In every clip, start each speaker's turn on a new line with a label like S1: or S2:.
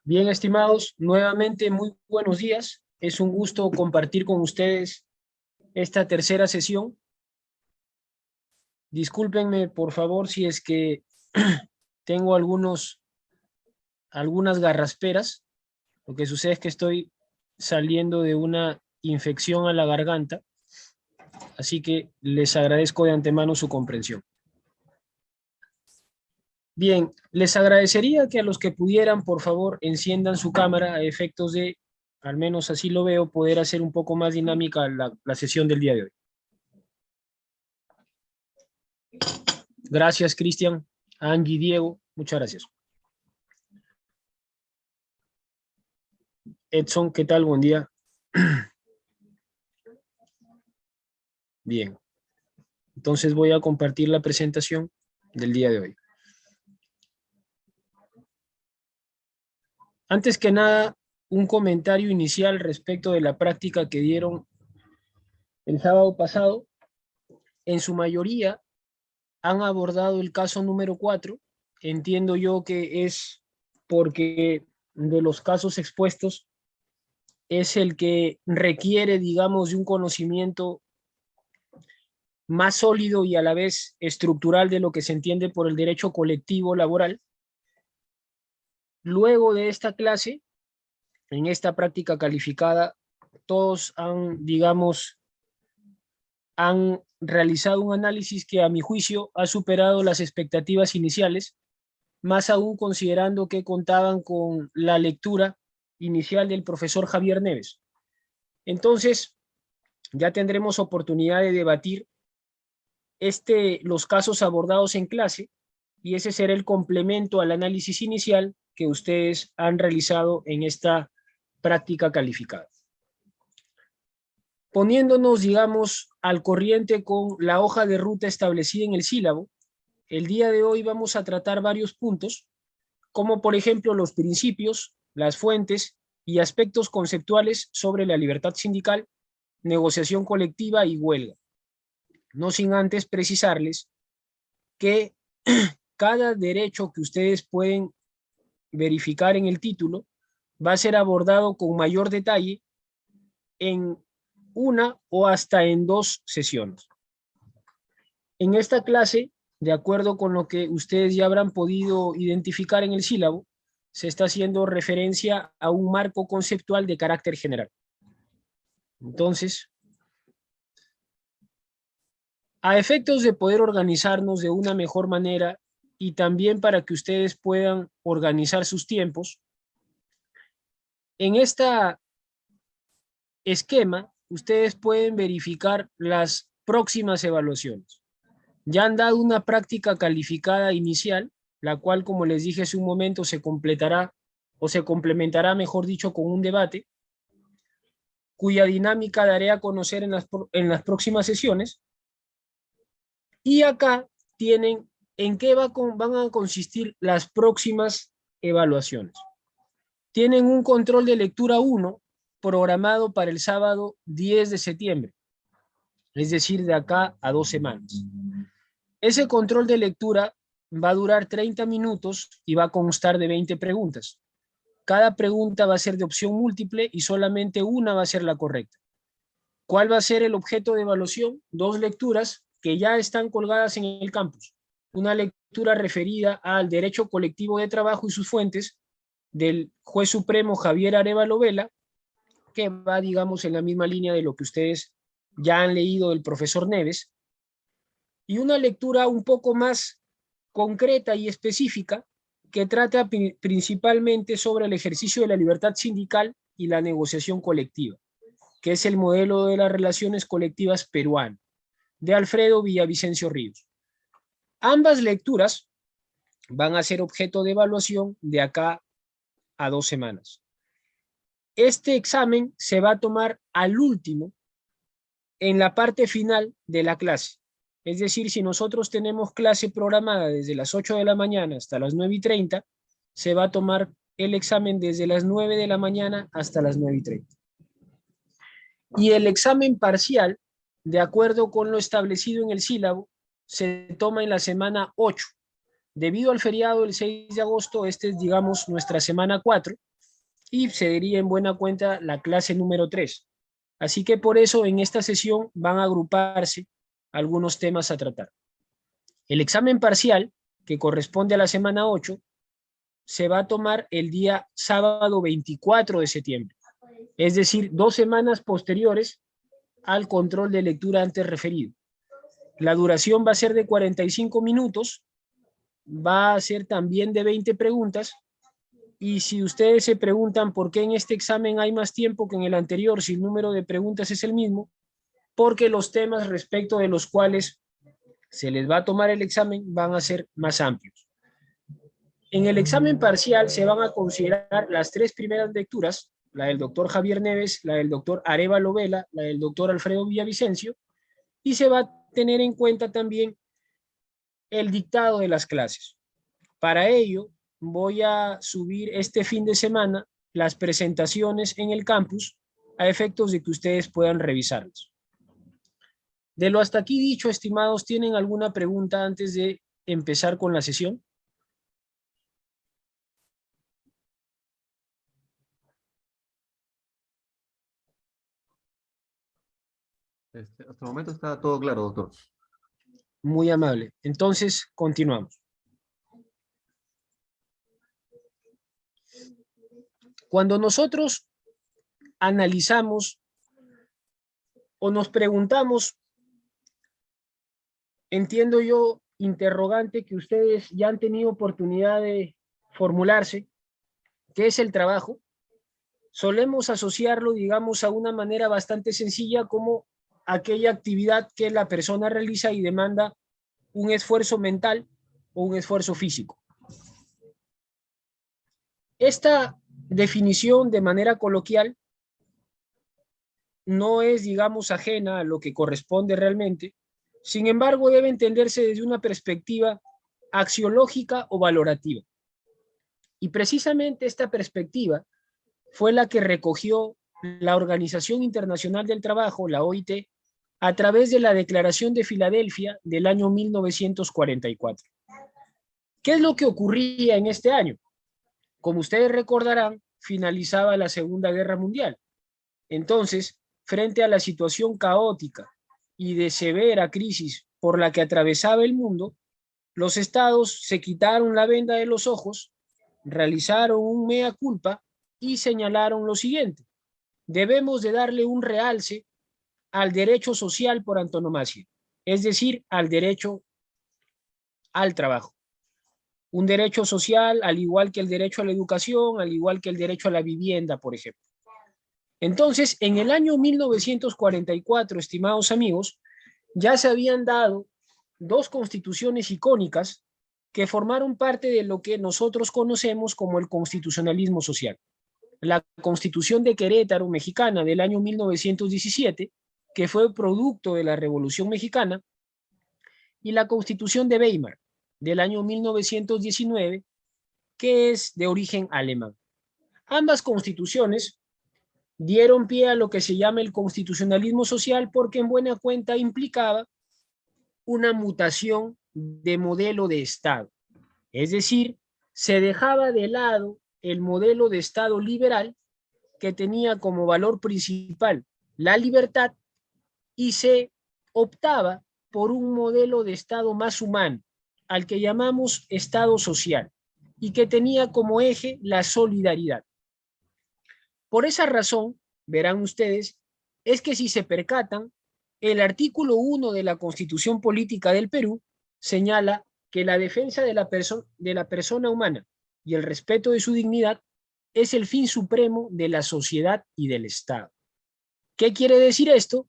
S1: Bien, estimados, nuevamente muy buenos días. Es un gusto compartir con ustedes esta tercera sesión. Discúlpenme, por favor, si es que tengo algunas garrasperas. Lo que sucede es que estoy saliendo de una infección a la garganta, así que les agradezco de antemano su comprensión. Bien, les agradecería que a los que pudieran, por favor, enciendan su cámara a efectos de, al menos así lo veo, poder hacer un poco más dinámica la sesión del día de hoy. Gracias, Cristian, Angie, Diego, muchas gracias. Edson, ¿qué tal? Buen día. Bien, entonces voy a compartir la presentación del día de hoy. Antes que nada, un comentario inicial respecto de la práctica que dieron el sábado pasado. En su mayoría han abordado el caso número 4. Entiendo yo que es porque de los casos expuestos es el que requiere, digamos, de un conocimiento más sólido y a la vez estructural de lo que se entiende por el derecho colectivo laboral. Luego de esta clase, en esta práctica calificada, todos han, digamos, han realizado un análisis que a mi juicio ha superado las expectativas iniciales, más aún considerando que contaban con la lectura inicial del profesor Javier Neves. Entonces, ya tendremos oportunidad de debatir los casos abordados en clase y ese será el complemento al análisis inicial que ustedes han realizado en esta práctica calificada. Poniéndonos, digamos, al corriente con la hoja de ruta establecida en el sílabo, el día de hoy vamos a tratar varios puntos, como por ejemplo los principios, las fuentes y aspectos conceptuales sobre la libertad sindical, negociación colectiva y huelga. No sin antes precisarles que cada derecho que ustedes pueden verificar en el título va a ser abordado con mayor detalle en una o hasta en 2 sesiones. En esta clase, de acuerdo con lo que ustedes ya habrán podido identificar en el sílabo, se está haciendo referencia a un marco conceptual de carácter general. Entonces, a efectos de poder organizarnos de una mejor manera y también para que ustedes puedan organizar sus tiempos, en esta esquema ustedes pueden verificar las próximas evaluaciones. Ya han dado una práctica calificada inicial, la cual, como les dije hace un momento, se completará o se complementará, mejor dicho, con un debate, cuya dinámica daré a conocer en las próximas sesiones. Y acá tienen en qué van a consistir las próximas evaluaciones. Tienen un control de lectura 1 programado para el sábado 10 de septiembre, es decir, de acá a 2 semanas. Ese control de lectura va a durar 30 minutos y va a constar de 20 preguntas. Cada pregunta va a ser de opción múltiple y solamente una va a ser la correcta. ¿Cuál va a ser el objeto de evaluación? 2 lecturas que ya están colgadas en el campus. Una lectura referida al derecho colectivo de trabajo y sus fuentes del juez supremo Javier Arévalo Vela, que va, digamos, en la misma línea de lo que ustedes ya han leído del profesor Neves, y una lectura un poco más concreta y específica que trata principalmente sobre el ejercicio de la libertad sindical y la negociación colectiva, que es el modelo de las relaciones colectivas peruano, de Alfredo Villavicencio Ríos. Ambas lecturas van a ser objeto de evaluación de acá a 2 semanas. Este examen se va a tomar al último en la parte final de la clase. Es decir, si nosotros tenemos clase programada desde las 8 de la mañana hasta las 9:30, se va a tomar el examen desde las 9 de la mañana hasta las 9:30. Y el examen parcial, de acuerdo con lo establecido en el sílabo, se toma en la semana 8. Debido al feriado del 6 de agosto, este es, digamos, nuestra semana 4, y se daría en buena cuenta la clase número 3. Así que por eso en esta sesión van a agruparse algunos temas a tratar. El examen parcial, que corresponde a la semana 8, se va a tomar el día sábado 24 de septiembre, es decir, 2 semanas posteriores al control de lectura antes referido. La duración va a ser de 45 minutos, va a ser también de 20 preguntas, y si ustedes se preguntan por qué en este examen hay más tiempo que en el anterior, si el número de preguntas es el mismo, porque los temas respecto de los cuales se les va a tomar el examen van a ser más amplios. En el examen parcial se van a considerar las 3 primeras lecturas, la del doctor Javier Neves, la del doctor Arévalo Vela, la del doctor Alfredo Villavicencio, y se va a tener en cuenta también el dictado de las clases. Para ello, voy a subir este fin de semana las presentaciones en el campus a efectos de que ustedes puedan revisarlas. De lo hasta aquí dicho, estimados, ¿tienen alguna pregunta antes de empezar con la sesión?
S2: Hasta el momento está todo claro, doctor.
S1: Muy amable. Entonces, continuamos. Cuando nosotros analizamos o nos preguntamos, entiendo yo, interrogante que ustedes ya han tenido oportunidad de formularse, ¿qué es el trabajo? Solemos asociarlo, digamos, a una manera bastante sencilla como aquella actividad que la persona realiza y demanda un esfuerzo mental o un esfuerzo físico. Esta definición de manera coloquial no es, digamos, ajena a lo que corresponde realmente. Sin embargo, debe entenderse desde una perspectiva axiológica o valorativa. Y precisamente esta perspectiva fue la que recogió la Organización Internacional del Trabajo, la OIT, a través de la Declaración de Filadelfia del año 1944. ¿Qué es lo que ocurría en este año? Como ustedes recordarán, finalizaba la Segunda Guerra Mundial. Entonces, frente a la situación caótica y de severa crisis por la que atravesaba el mundo, los estados se quitaron la venda de los ojos, realizaron un mea culpa y señalaron lo siguiente: debemos de darle un realce al derecho social por antonomasia, es decir, al derecho al trabajo. Un derecho social al igual que el derecho a la educación, al igual que el derecho a la vivienda, por ejemplo. Entonces, en el año 1944, estimados amigos, ya se habían dado 2 constituciones icónicas que formaron parte de lo que nosotros conocemos como el constitucionalismo social. La Constitución de Querétaro mexicana del año 1917, que fue producto de la Revolución Mexicana, y la Constitución de Weimar del año 1919, que es de origen alemán. Ambas constituciones dieron pie a lo que se llama el constitucionalismo social porque en buena cuenta implicaba una mutación de modelo de Estado. Es decir, se dejaba de lado el modelo de Estado liberal que tenía como valor principal la libertad y se optaba por un modelo de Estado más humano, al que llamamos Estado social, y que tenía como eje la solidaridad. Por esa razón, verán ustedes, es que si se percatan, el artículo 1 de la Constitución Política del Perú señala que la defensa de la persona humana y el respeto de su dignidad es el fin supremo de la sociedad y del Estado. ¿Qué quiere decir esto?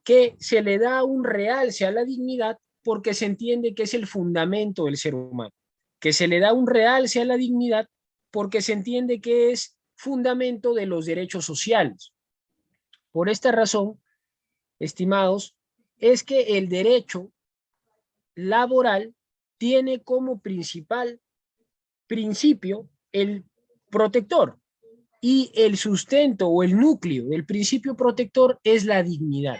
S1: Que se le da un realce a la dignidad porque se entiende que es el fundamento del ser humano, que se le da un realce a la dignidad porque se entiende que es fundamento de los derechos sociales. Por esta razón, estimados, es que el derecho laboral tiene como principal principio el protector y el sustento o el núcleo del principio protector es la dignidad.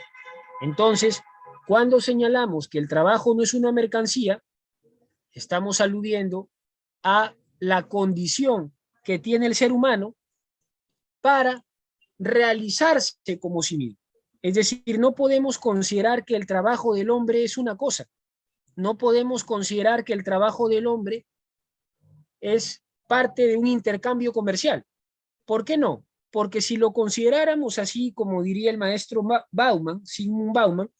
S1: Entonces, cuando señalamos que el trabajo no es una mercancía, estamos aludiendo a la condición que tiene el ser humano para realizarse como sí mismo. Es decir, no podemos considerar que el trabajo del hombre es una cosa. No podemos considerar que el trabajo del hombre es parte de un intercambio comercial. ¿Por qué no? Porque si lo consideráramos así, como diría el maestro Bauman, Sigmund Bauman,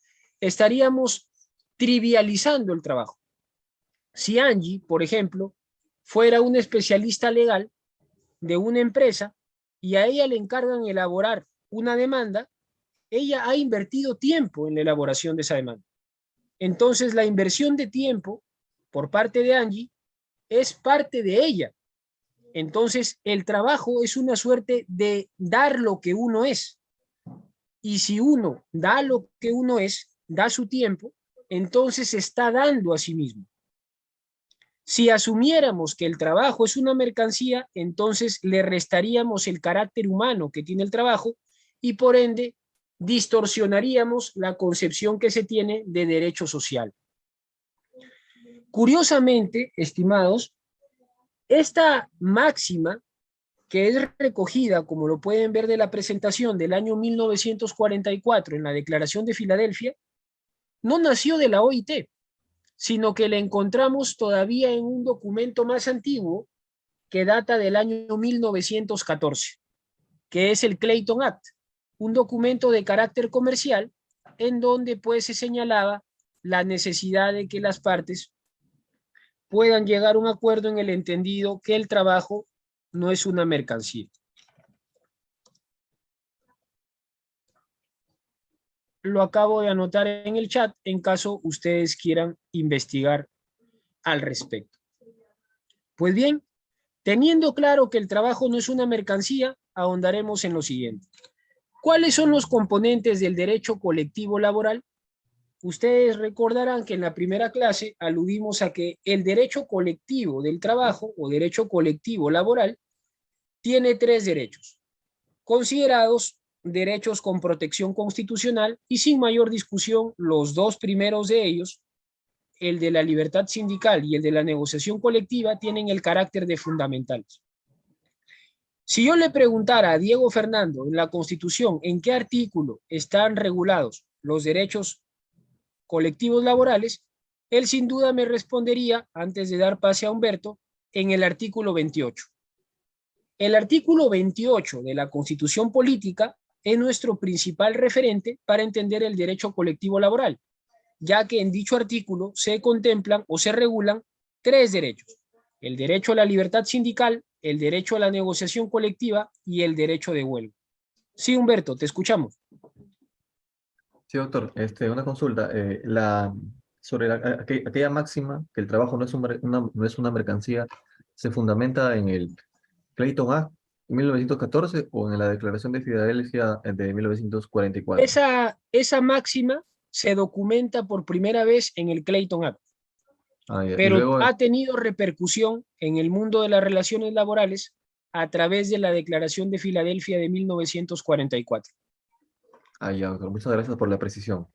S1: estaríamos trivializando el trabajo. Si Angie, por ejemplo, fuera una especialista legal de una empresa y a ella le encargan elaborar una demanda, ella ha invertido tiempo en la elaboración de esa demanda. Entonces, la inversión de tiempo por parte de Angie es parte de ella. Entonces, el trabajo es una suerte de dar lo que uno es. Y si uno da lo que uno es, da su tiempo, entonces se está dando a sí mismo. Si asumiéramos que el trabajo es una mercancía, entonces le restaríamos el carácter humano que tiene el trabajo y por ende distorsionaríamos la concepción que se tiene de derecho social. Curiosamente, estimados, esta máxima, que es recogida, como lo pueden ver de la presentación del año 1944 en la Declaración de Filadelfia, no nació de la OIT, sino que la encontramos todavía en un documento más antiguo que data del año 1914, que es el Clayton Act, un documento de carácter comercial en donde pues se señalaba la necesidad de que las partes puedan llegar a un acuerdo en el entendido que el trabajo no es una mercancía. Lo acabo de anotar en el chat en caso ustedes quieran investigar al respecto. Pues bien, teniendo claro que el trabajo no es una mercancía, ahondaremos en lo siguiente. ¿Cuáles son los componentes del derecho colectivo laboral? Ustedes recordarán que en la primera clase aludimos a que el derecho colectivo del trabajo o derecho colectivo laboral tiene tres derechos, considerados derechos con protección constitucional y sin mayor discusión los dos primeros de ellos, el de la libertad sindical y el de la negociación colectiva, tienen el carácter de fundamentales. Si yo le preguntara a Diego Fernando en la Constitución en qué artículo están regulados los derechos colectivos laborales, él sin duda me respondería, antes de dar pase a Humberto, en el artículo 28. El artículo 28 de la Constitución Política es nuestro principal referente para entender el derecho colectivo laboral, ya que en dicho artículo se contemplan o se regulan tres derechos: el derecho a la libertad sindical, el derecho a la negociación colectiva y el derecho de huelga. Sí, Humberto, te escuchamos.
S2: Sí, doctor. Una consulta. Sobre aquella máxima, que el trabajo no es una mercancía, ¿se fundamenta en el Clayton Act 1914 o en la Declaración de Filadelfia de 1944?
S1: Esa máxima se documenta por primera vez en el Clayton Act,
S2: Ah, ya. Y
S1: pero
S2: luego,
S1: ha tenido repercusión en el mundo de las relaciones laborales a través de la Declaración de Filadelfia de 1944.
S2: ya, doctor. Muchas gracias por la precisión.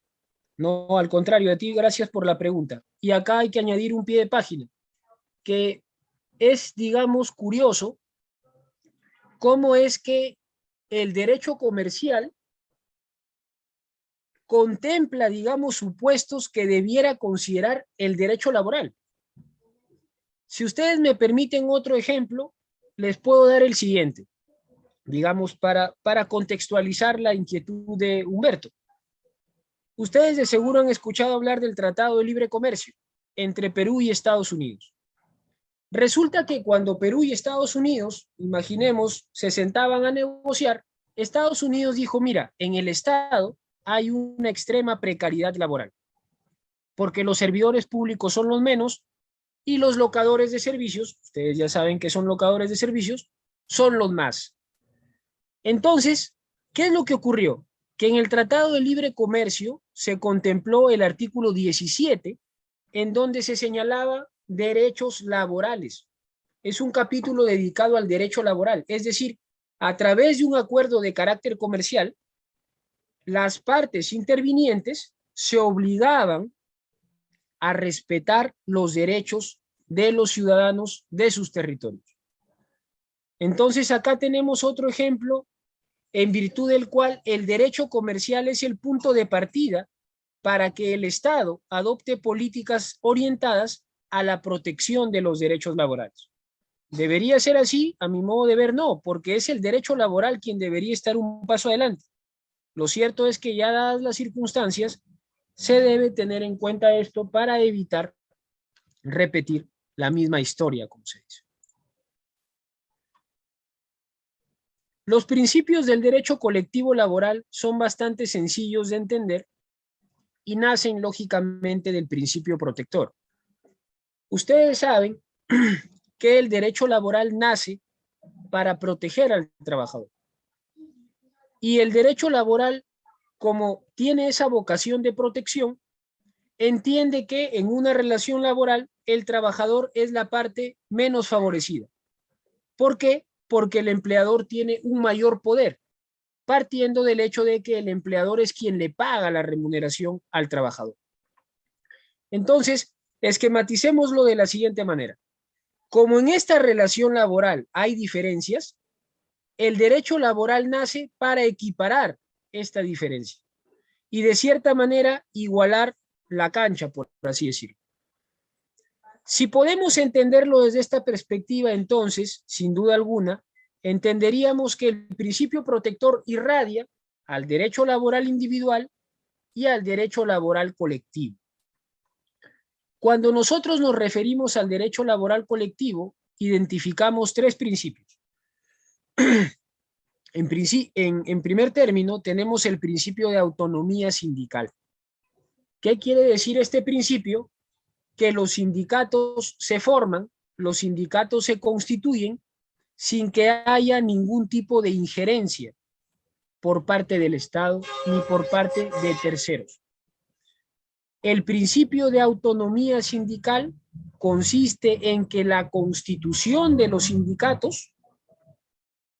S1: No, al contrario, a ti gracias por la pregunta. Y acá hay que añadir un pie de página, que es, digamos, curioso cómo es que el derecho comercial contempla, digamos, supuestos que debiera considerar el derecho laboral. Si ustedes me permiten otro ejemplo, les puedo dar el siguiente, digamos, para contextualizar la inquietud de Humberto. Ustedes de seguro han escuchado hablar del Tratado de Libre Comercio entre Perú y Estados Unidos. Resulta que cuando Perú y Estados Unidos, imaginemos, se sentaban a negociar, Estados Unidos dijo, mira, en el Estado hay una extrema precariedad laboral, porque los servidores públicos son los menos y los locadores de servicios, ustedes ya saben que son locadores de servicios, son los más. Entonces, ¿qué es lo que ocurrió? Que en el Tratado de Libre Comercio se contempló el artículo 17, en donde se señalaba derechos laborales. Es un capítulo dedicado al derecho laboral, es decir, a través de un acuerdo de carácter comercial, las partes intervinientes se obligaban a respetar los derechos de los ciudadanos de sus territorios. Entonces, acá tenemos otro ejemplo en virtud del cual el derecho comercial es el punto de partida para que el Estado adopte políticas orientadas a la protección de los derechos laborales. ¿Debería ser así? A mi modo de ver, no, porque es el derecho laboral quien debería estar un paso adelante. Lo cierto es que ya dadas las circunstancias, se debe tener en cuenta esto para evitar repetir la misma historia, como se dice. Los principios del derecho colectivo laboral son bastante sencillos de entender y nacen lógicamente del principio protector. Ustedes saben que el derecho laboral nace para proteger al trabajador. Y el derecho laboral, como tiene esa vocación de protección, entiende que en una relación laboral el trabajador es la parte menos favorecida. ¿Por qué? Porque el empleador tiene un mayor poder, partiendo del hecho de que el empleador es quien le paga la remuneración al trabajador. Entonces, esquematicémoslo de la siguiente manera. Como en esta relación laboral hay diferencias, el derecho laboral nace para equiparar esta diferencia y de cierta manera igualar la cancha, por así decirlo. Si podemos entenderlo desde esta perspectiva, entonces, sin duda alguna, entenderíamos que el principio protector irradia al derecho laboral individual y al derecho laboral colectivo. Cuando nosotros nos referimos al derecho laboral colectivo, identificamos tres principios. En primer término, tenemos el principio de autonomía sindical. ¿Qué quiere decir este principio? Que los sindicatos se forman, los sindicatos se constituyen sin que haya ningún tipo de injerencia por parte del Estado ni por parte de terceros. El principio de autonomía sindical consiste en que la constitución de los sindicatos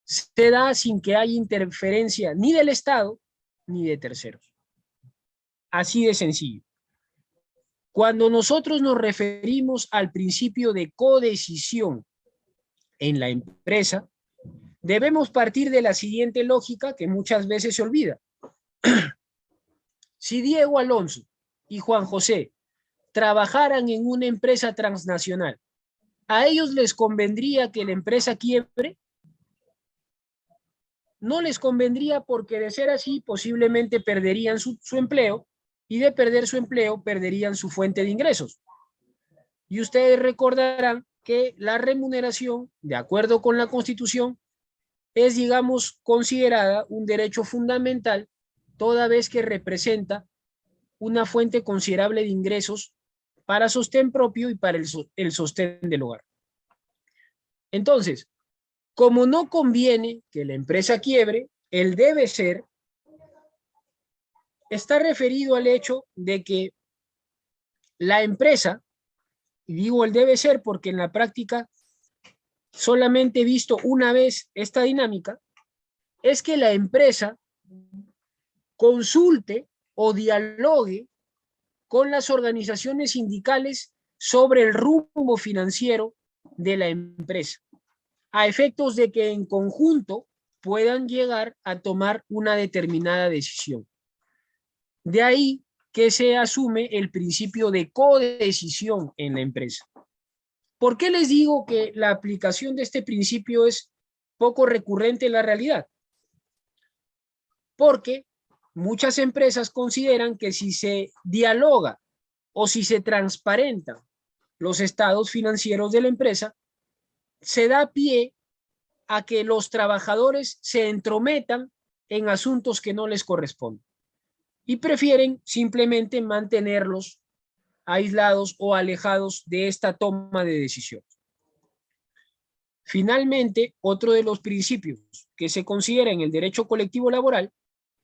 S1: se da sin que haya interferencia ni del Estado ni de terceros. Así de sencillo. Cuando nosotros nos referimos al principio de codecisión en la empresa, debemos partir de la siguiente lógica que muchas veces se olvida. Si Diego Alonso y Juan José trabajaran en una empresa transnacional, ¿a ellos les convendría que la empresa quiebre? No les convendría, porque de ser así posiblemente perderían su empleo, y de perder su empleo perderían su fuente de ingresos. Y ustedes recordarán que la remuneración, de acuerdo con la Constitución, es, digamos, considerada un derecho fundamental toda vez que representa una fuente considerable de ingresos para sostén propio y para el sostén del hogar. Entonces, como no conviene que la empresa quiebre, el debe ser está referido al hecho de que la empresa, y digo el debe ser porque en la práctica solamente he visto una vez esta dinámica, es que la empresa consulte o dialogue con las organizaciones sindicales sobre el rumbo financiero de la empresa, a efectos de que en conjunto puedan llegar a tomar una determinada decisión. De ahí que se asume el principio de codecisión en la empresa. ¿Por qué les digo que la aplicación de este principio es poco recurrente en la realidad? Porque muchas empresas consideran que si se dialoga o si se transparentan los estados financieros de la empresa, se da pie a que los trabajadores se entrometan en asuntos que no les corresponden y prefieren simplemente mantenerlos aislados o alejados de esta toma de decisiones. Finalmente, otro de los principios que se considera en el derecho colectivo laboral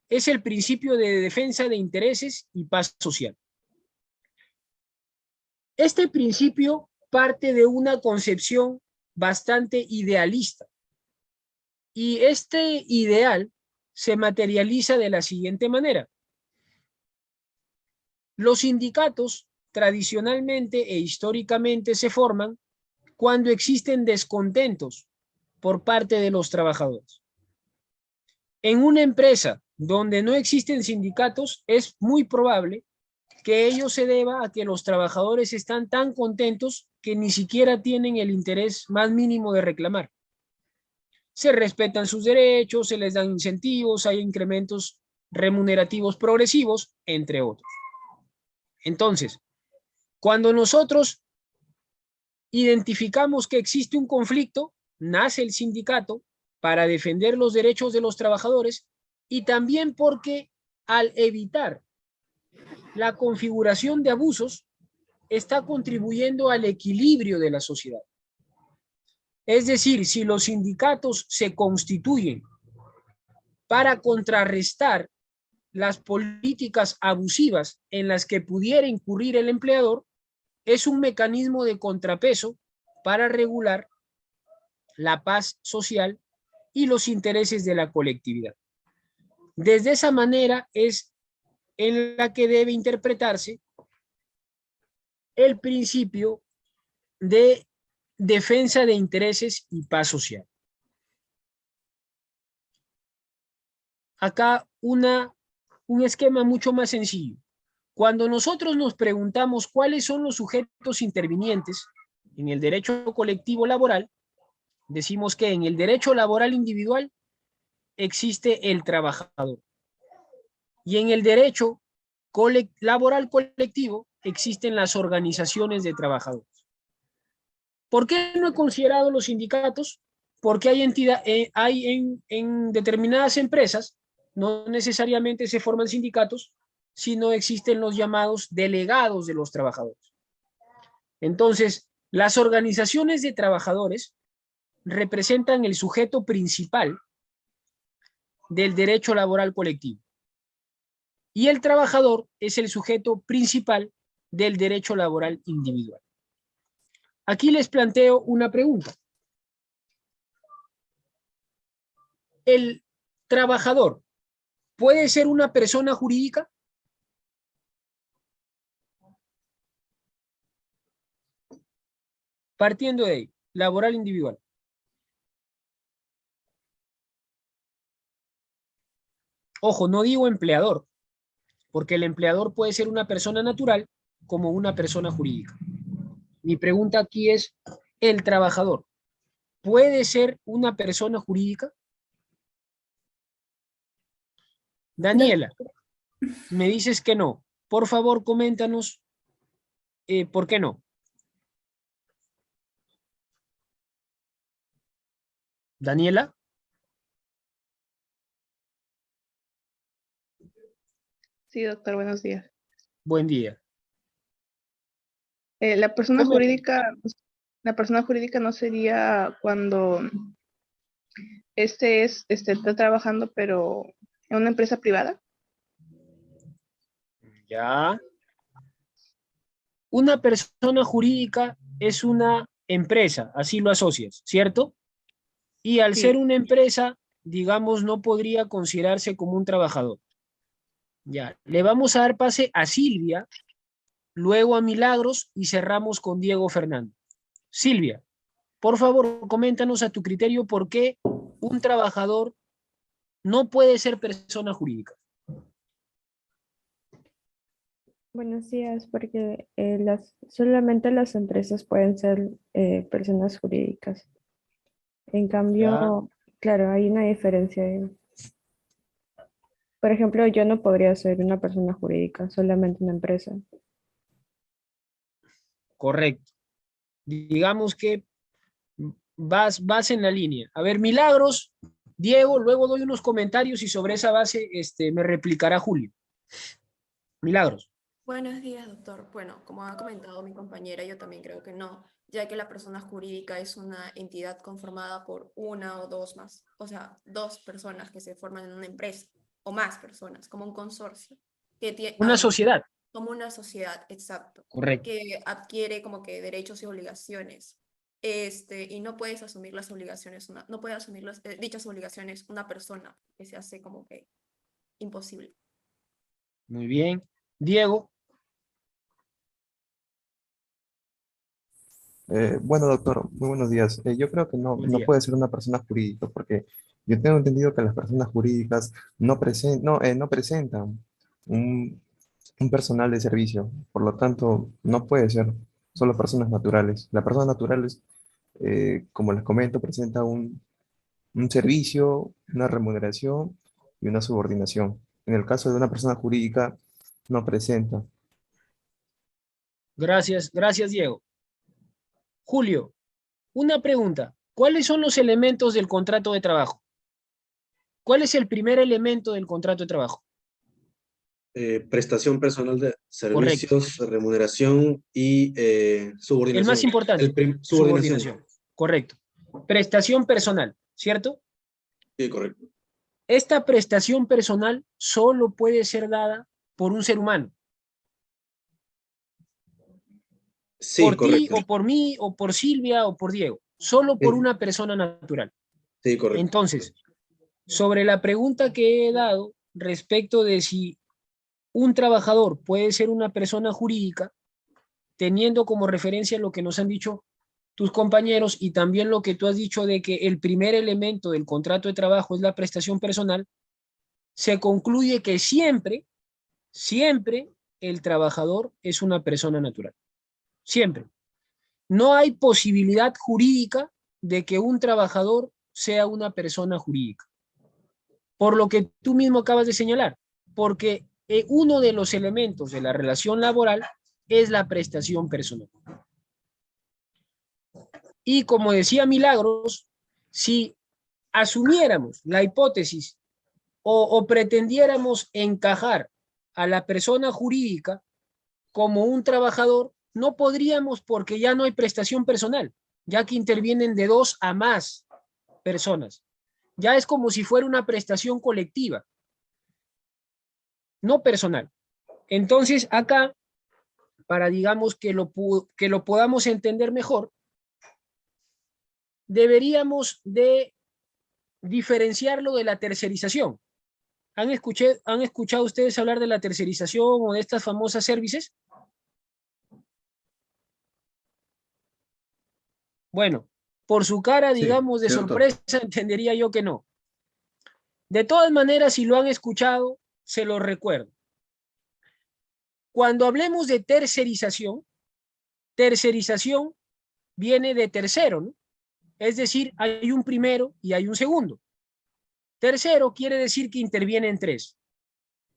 S1: es el principio de defensa de intereses y paz social. Este principio parte de una concepción bastante idealista, y este ideal se materializa de la siguiente manera. Los sindicatos tradicionalmente e históricamente se forman cuando existen descontentos por parte de los trabajadores. En una empresa donde no existen sindicatos, es muy probable que ello se deba a que los trabajadores están tan contentos que ni siquiera tienen el interés más mínimo de reclamar. Se respetan sus derechos, se les dan incentivos, hay incrementos remunerativos progresivos, entre otros. Entonces, cuando nosotros identificamos que existe un conflicto, nace el sindicato para defender los derechos de los trabajadores y también porque al evitar la configuración de abusos está contribuyendo al equilibrio de la sociedad. Es decir, si los sindicatos se constituyen para contrarrestar las políticas abusivas en las que pudiera incurrir el empleador, es un mecanismo de contrapeso para regular la paz social y los intereses de la colectividad. Desde esa manera es en la que debe interpretarse el principio de defensa de intereses y paz social. Acá un esquema mucho más sencillo. Cuando nosotros nos preguntamos cuáles son los sujetos intervinientes en el derecho colectivo laboral, decimos que en el derecho laboral individual existe el trabajador y en el derecho laboral colectivo existen las organizaciones de trabajadores. ¿Por qué no he considerado los sindicatos? Porque hay en determinadas empresas, no necesariamente se forman sindicatos, sino existen los llamados delegados de los trabajadores. Entonces, las organizaciones de trabajadores representan el sujeto principal del derecho laboral colectivo. Y el trabajador es el sujeto principal del derecho laboral individual. Aquí les planteo una pregunta. ¿El trabajador puede ser una persona jurídica? Partiendo de ahí, laboral individual. Ojo, no digo empleador, porque el empleador puede ser una persona natural como una persona jurídica. Mi pregunta aquí es, ¿el trabajador puede ser una persona jurídica?
S3: No,
S1: Daniela, me dices que no. Por favor, coméntanos por qué no. Daniela,
S3: sí, doctor, buenos días.
S1: buen día.
S3: La persona
S1: Come-
S3: jurídica, la persona jurídica no sería cuando está trabajando, pero en una empresa privada.
S1: Ya. Una persona jurídica es una empresa, así lo asocias, ¿cierto? Y al ser
S3: Sí,
S1: una empresa, digamos, no podría considerarse como un trabajador. Ya, le vamos a dar pase a Silvia, luego a Milagros y cerramos con Diego Fernando. Silvia, por favor, coméntanos a tu criterio por qué un trabajador no puede ser persona jurídica.
S4: Buenos días, porque solamente las empresas pueden ser personas jurídicas. En
S1: Ya,
S4: cambio, claro, hay una diferencia. Por ejemplo, yo no podría ser una persona jurídica, solamente una empresa.
S1: correcto. Digamos que vas en la línea. A ver, Milagros, Diego, luego doy unos comentarios y sobre esa base me replicará Julio. Milagros.
S5: Buenos días, doctor. Bueno, como ha comentado mi compañera, yo también creo que no, ya que la persona jurídica es una entidad conformada por una o dos más, o sea, dos personas que se forman en una empresa o más personas, como un consorcio, que tiene,
S1: Una sociedad.
S5: como una sociedad, exacto,
S1: Correcto.
S5: que adquiere como que derechos y obligaciones. Y no puedes asumir las obligaciones, no puede asumir dichas obligaciones una persona, que se hace como que imposible.
S1: Muy bien. Diego.
S6: Bueno, doctor, muy buenos días. Yo creo que
S1: Buen
S6: no
S1: día.
S6: puede ser una persona jurídica porque Yo tengo entendido que las personas jurídicas no presentan un, un personal de servicio, por lo tanto, no puede ser solo personas naturales. Las personas naturales, como les comento, presentan un servicio, una remuneración y una subordinación. En el caso de una persona jurídica, no presenta.
S1: Gracias, gracias, Diego. Julio, una pregunta. ¿Cuáles son los elementos del contrato de trabajo? ¿Cuál es el primer elemento del contrato de trabajo?
S7: Prestación personal de
S1: Correcto.
S7: servicios, remuneración y
S1: El
S7: subordinación.
S1: más importante,
S7: Subordinación.
S1: subordinación. Correcto. Prestación personal, ¿cierto?
S7: Sí, correcto.
S1: Esta prestación personal solo puede ser dada por un ser humano.
S7: Sí,
S1: Por ti
S7: correcto.
S1: o por mí o por Silvia o por Diego. Solo por una persona natural.
S7: Sí, correcto.
S1: Entonces, sobre la pregunta que he dado respecto de si un trabajador puede ser una persona jurídica, teniendo como referencia lo que nos han dicho tus compañeros y también lo que tú has dicho de que el primer elemento del contrato de trabajo es la prestación personal, se concluye que siempre el trabajador es una persona natural. Siempre. No hay posibilidad jurídica de que un trabajador sea una persona jurídica. Por lo que tú mismo acabas de señalar, porque uno de los elementos de la relación laboral es la prestación personal. Y como decía Milagros, si asumiéramos la hipótesis o pretendiéramos encajar a la persona jurídica como un trabajador, no podríamos porque ya no hay prestación personal, ya que intervienen de 2 a más personas. Ya es como si fuera una prestación colectiva, no personal. Entonces, acá, para digamos que lo podamos entender mejor, deberíamos de diferenciarlo de la tercerización. ¿Han escuchado ustedes hablar de la tercerización o de estas famosas services? Bueno, por su cara,
S2: Sí,
S1: digamos, de
S2: sí, doctor.
S1: sorpresa, entendería yo que no. De todas maneras, si lo han escuchado, se lo recuerdo. Cuando hablemos de tercerización viene de tercero, ¿no? Es decir, hay un primero y hay un segundo. Tercero quiere decir que intervienen 3.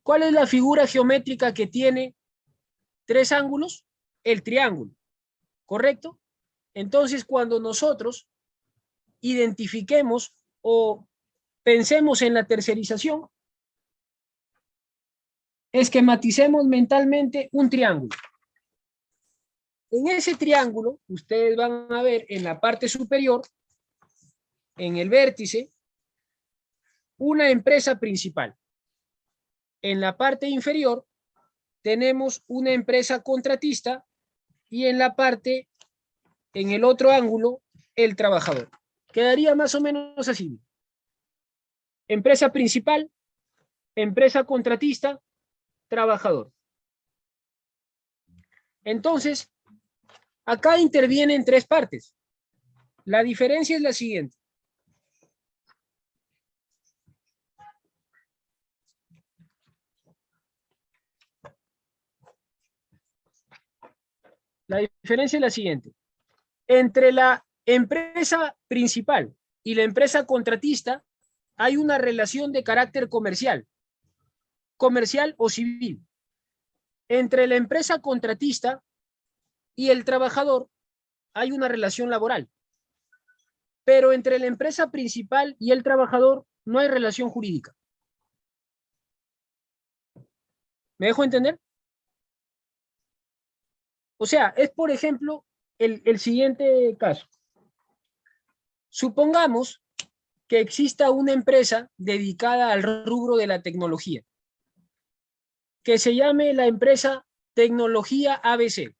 S1: ¿Cuál es la figura geométrica que tiene 3 ángulos? El triángulo, ¿correcto? Entonces, cuando nosotros identifiquemos o pensemos en la tercerización, esquematicemos mentalmente un triángulo. En ese triángulo, ustedes van a ver en la parte superior, en el vértice, una empresa principal. En la parte inferior, tenemos una empresa contratista y en la parte, en el otro ángulo, el trabajador. Quedaría más o menos así. Empresa principal, empresa contratista, trabajador. Entonces, acá intervienen 3 partes. La diferencia es la siguiente. La diferencia es la siguiente. Entre la empresa principal y la empresa contratista hay una relación de carácter comercial o civil. Entre la empresa contratista y el trabajador hay una relación laboral. Pero entre la empresa principal y el trabajador no hay relación jurídica. ¿Me dejo entender? O sea, es por ejemplo el siguiente caso. Supongamos que exista una empresa dedicada al rubro de la tecnología, que se llame la empresa Tecnología ABC.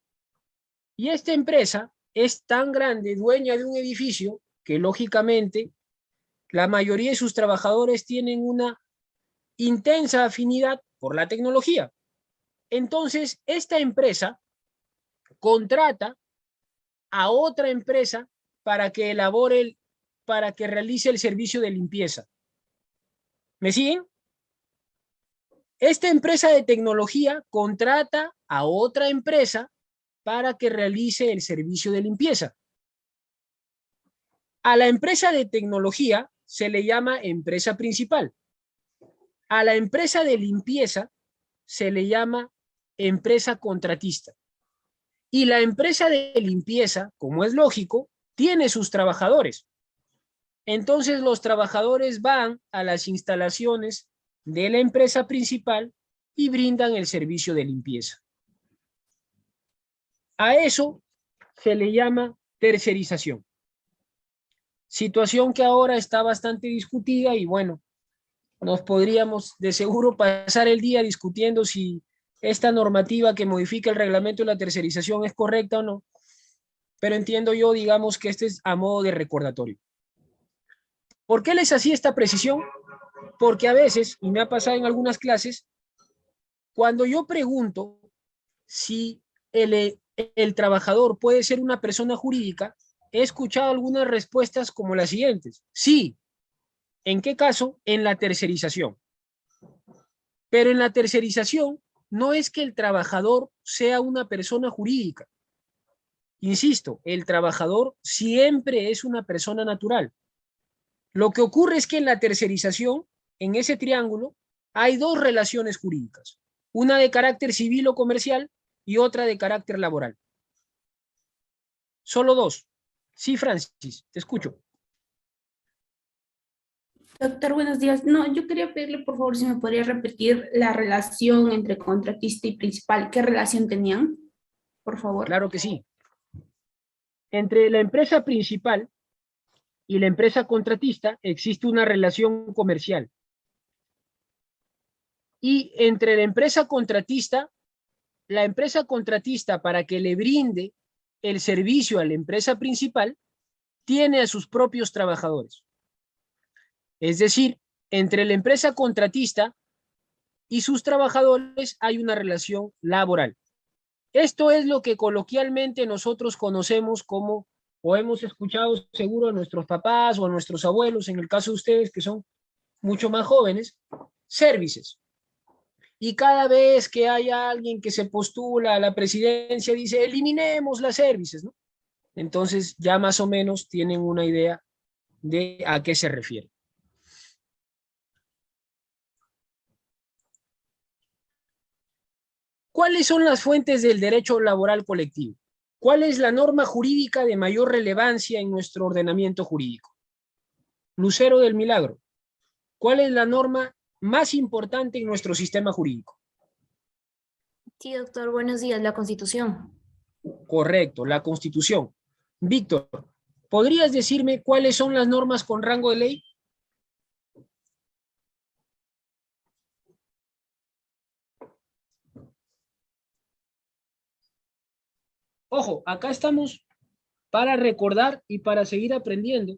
S1: Y esta empresa es tan grande, dueña de un edificio, que lógicamente la mayoría de sus trabajadores tienen una intensa afinidad por la tecnología. Entonces, esta empresa contrata a otra empresa para que realice el servicio de limpieza. ¿Me siguen? Esta empresa de tecnología contrata a otra empresa para que realice el servicio de limpieza. A la empresa de tecnología se le llama empresa principal. A la empresa de limpieza se le llama empresa contratista. Y la empresa de limpieza, como es lógico, tiene sus trabajadores. Entonces los trabajadores van a las instalaciones de la empresa principal y brindan el servicio de limpieza. A eso se le llama tercerización. Situación que ahora está bastante discutida y bueno, nos podríamos de seguro pasar el día discutiendo si esta normativa que modifica el reglamento de la tercerización es correcta o no, pero entiendo yo, digamos, que este es a modo de recordatorio. ¿Por qué les hacía esta precisión? Porque a veces, y me ha pasado en algunas clases, cuando yo pregunto si el trabajador puede ser una persona jurídica, he escuchado algunas respuestas como las siguientes. Sí. ¿En qué caso? En la tercerización. Pero en la tercerización no es que el trabajador sea una persona jurídica. Insisto, el trabajador siempre es una persona natural. Lo que ocurre es que en la tercerización, en ese triángulo, hay dos relaciones jurídicas. Una de carácter civil o comercial y otra de carácter laboral. Solo dos. Sí, Francis, te escucho.
S8: Doctor, buenos días. No, yo quería pedirle, por favor, si me podría repetir la relación entre contratista y principal. ¿Qué relación tenían? Por favor.
S1: Claro que sí. Entre la empresa principal y la empresa contratista existe una relación comercial. Y entre la empresa contratista para que le brinde el servicio a la empresa principal, tiene a sus propios trabajadores. Es decir, entre la empresa contratista y sus trabajadores hay una relación laboral. Esto es lo que coloquialmente nosotros conocemos como, o hemos escuchado seguro a nuestros papás o a nuestros abuelos, en el caso de ustedes que son mucho más jóvenes, servicios. Y cada vez que haya alguien que se postula a la presidencia, dice, eliminemos las servicios, ¿no? Entonces ya más o menos tienen una idea de a qué se refiere. ¿Cuáles son las fuentes del derecho laboral colectivo? ¿Cuál es la norma jurídica de mayor relevancia en nuestro ordenamiento jurídico? Lucero del Milagro, ¿cuál es la norma más importante en nuestro sistema jurídico?
S9: Sí, doctor, buenos días, la Constitución.
S1: Correcto, la Constitución. Víctor, ¿podrías decirme cuáles son las normas con rango de ley? Ojo, acá estamos para recordar y para seguir aprendiendo.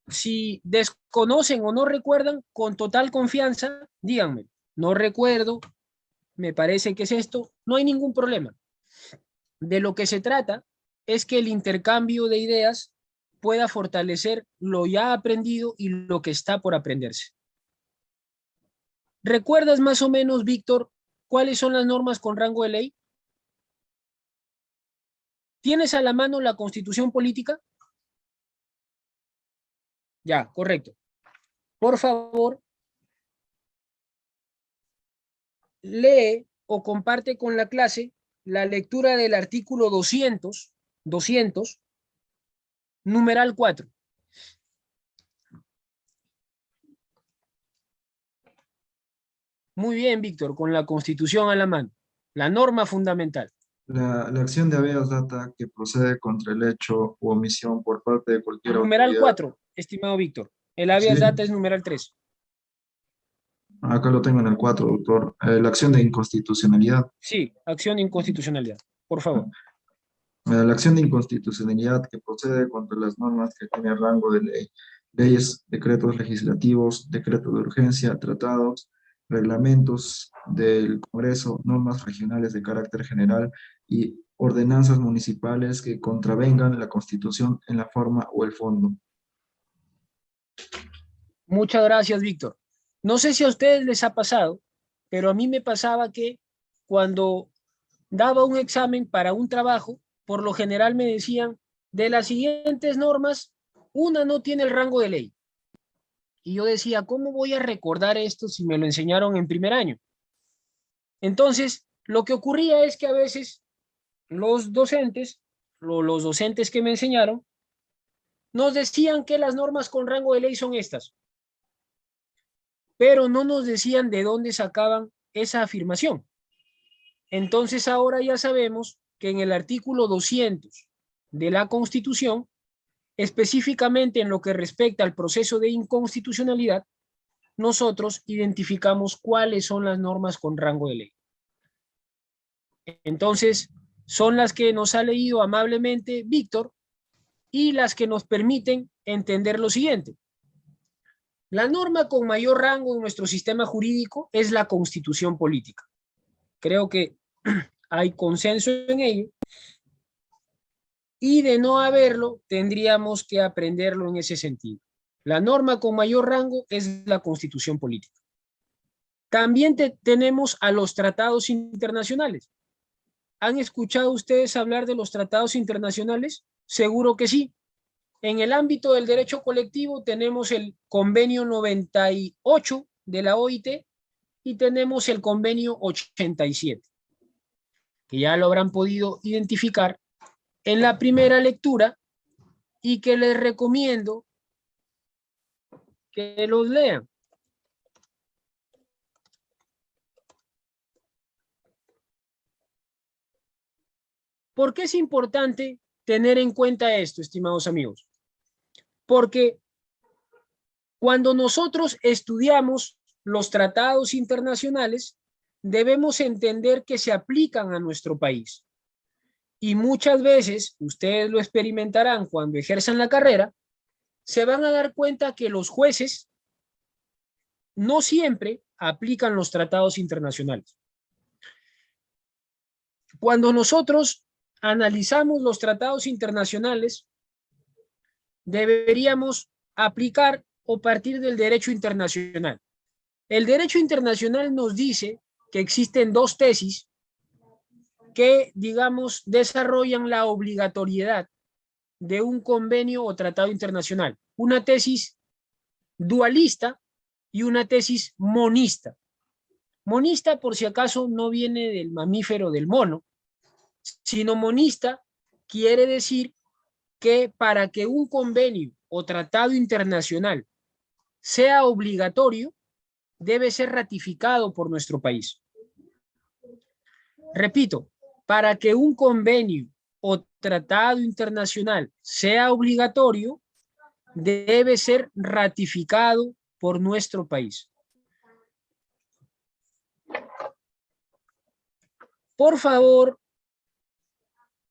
S1: Si desconocen o no recuerdan, con total confianza, díganme, no recuerdo, me parece que es esto, no hay ningún problema. De lo que se trata es que el intercambio de ideas pueda fortalecer lo ya aprendido y lo que está por aprenderse. ¿Recuerdas más o menos, Víctor, cuáles son las normas con rango de ley? ¿Tienes a la mano la Constitución Política? Ya, correcto. Por favor, lee o comparte con la clase la lectura del artículo 200, numeral 4. Muy bien, Víctor, con la Constitución a la mano, la norma fundamental.
S10: La acción de habeas data que procede contra el hecho u omisión por parte de cualquier
S1: Numeral
S10: autoridad.
S1: 4, estimado Víctor. El habeas data es numeral 3.
S10: Acá lo tengo en el 4, doctor. La acción de inconstitucionalidad.
S1: Sí, acción de inconstitucionalidad. Por favor.
S10: La acción de inconstitucionalidad que procede contra las normas que tienen rango de ley. Leyes, decretos legislativos, decretos de urgencia, tratados, reglamentos del Congreso, normas regionales de carácter general y ordenanzas municipales que contravengan la Constitución en la forma o el fondo.
S1: Muchas gracias, Víctor. No sé si a ustedes les ha pasado, pero a mí me pasaba que cuando daba un examen para un trabajo, por lo general me decían, de las siguientes normas, una no tiene el rango de ley. Y yo decía, ¿cómo voy a recordar esto si me lo enseñaron en primer año? Entonces, lo que ocurría es que a veces los docentes que me enseñaron, nos decían que las normas con rango de ley son estas, pero no nos decían de dónde sacaban esa afirmación. Entonces ahora ya sabemos que en el artículo 200 de la Constitución, específicamente en lo que respecta al proceso de inconstitucionalidad, nosotros identificamos cuáles son las normas con rango de ley. Entonces, son las que nos ha leído amablemente Víctor y las que nos permiten entender lo siguiente. La norma con mayor rango en nuestro sistema jurídico es la Constitución política. Creo que hay consenso en ello. Y de no haberlo, tendríamos que aprenderlo en ese sentido. La norma con mayor rango es la Constitución política. También tenemos a los tratados internacionales. ¿Han escuchado ustedes hablar de los tratados internacionales? Seguro que sí. En el ámbito del derecho colectivo tenemos el convenio 98 de la OIT y tenemos el convenio 87, que ya lo habrán podido identificar en la primera lectura y que les recomiendo que los lean. ¿Por qué es importante tener en cuenta esto, estimados amigos? Porque cuando nosotros estudiamos los tratados internacionales, debemos entender que se aplican a nuestro país. Y muchas veces, ustedes lo experimentarán cuando ejerzan la carrera, se van a dar cuenta que los jueces no siempre aplican los tratados internacionales. Cuando nosotros analizamos los tratados internacionales, deberíamos aplicar o partir del derecho internacional. El derecho internacional nos dice que existen dos tesis que, digamos, desarrollan la obligatoriedad de un convenio o tratado internacional. Una tesis dualista y una tesis monista. Monista, por si acaso, no viene del mamífero del mono, sino monista quiere decir que para que un convenio o tratado internacional sea obligatorio, debe ser ratificado por nuestro país. Repito, para que un convenio o tratado internacional sea obligatorio, debe ser ratificado por nuestro país. Por favor,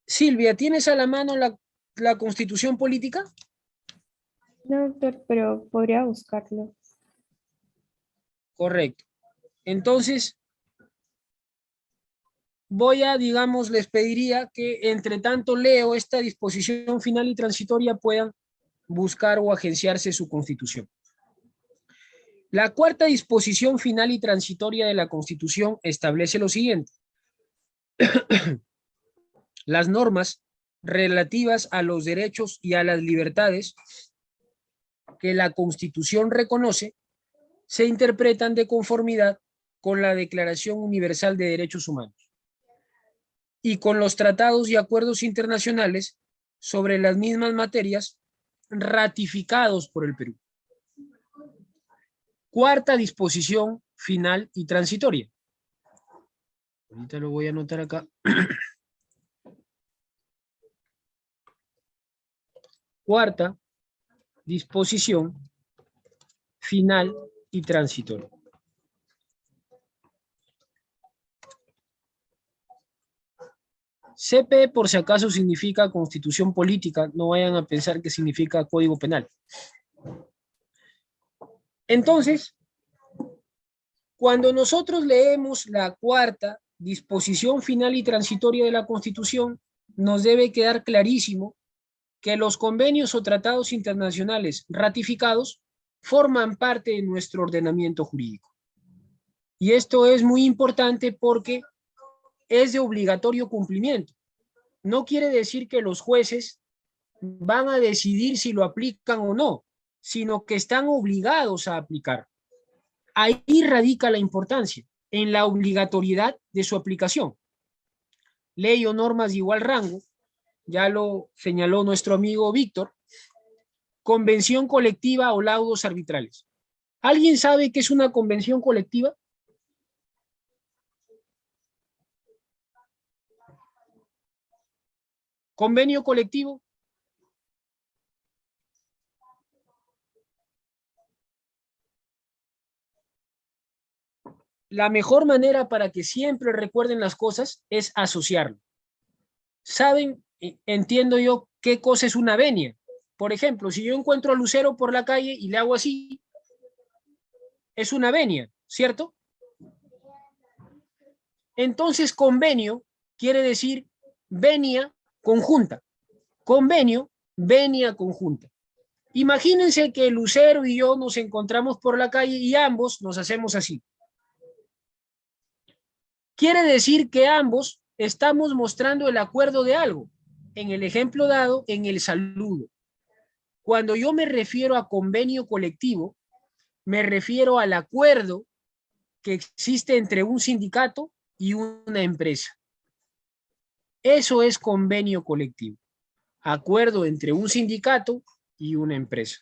S1: Silvia, ¿tienes a la mano la Constitución política?
S4: No, doctor, pero podría buscarlo.
S1: Correcto. Entonces, les pediría que entre tanto leo esta disposición final y transitoria puedan buscar o agenciarse su Constitución. La cuarta disposición final y transitoria de la Constitución establece lo siguiente. Las normas relativas a los derechos y a las libertades que la Constitución reconoce se interpretan de conformidad con la Declaración Universal de Derechos Humanos y con los tratados y acuerdos internacionales sobre las mismas materias ratificados por el Perú. Cuarta disposición final y transitoria. Ahorita lo voy a anotar acá. Cuarta disposición final y transitoria. CP, por si acaso, significa Constitución Política. No vayan a pensar que significa Código Penal. Entonces, cuando nosotros leemos la cuarta disposición final y transitoria de la Constitución, nos debe quedar clarísimo que los convenios o tratados internacionales ratificados forman parte de nuestro ordenamiento jurídico. Y esto es muy importante porque es de obligatorio cumplimiento. No quiere decir que los jueces van a decidir si lo aplican o no, sino que están obligados a aplicar. Ahí radica la importancia, en la obligatoriedad de su aplicación. Ley o normas de igual rango, ya lo señaló nuestro amigo Víctor, convención colectiva o laudos arbitrales. ¿Alguien sabe qué es una convención colectiva? ¿Convenio colectivo? La mejor manera para que siempre recuerden las cosas es asociarlo. ¿Saben? Entiendo yo qué cosa es una venia. Por ejemplo, si yo encuentro a Lucero por la calle y le hago así, es una venia, ¿cierto? Entonces, convenio quiere decir venia conjunta. Convenio, venia conjunta. Imagínense que Lucero y yo nos encontramos por la calle y ambos nos hacemos así. Quiere decir que ambos estamos mostrando el acuerdo de algo. En el ejemplo dado, en el saludo. Cuando yo me refiero a convenio colectivo, me refiero al acuerdo que existe entre un sindicato y una empresa. Eso es convenio colectivo. Acuerdo entre un sindicato y una empresa,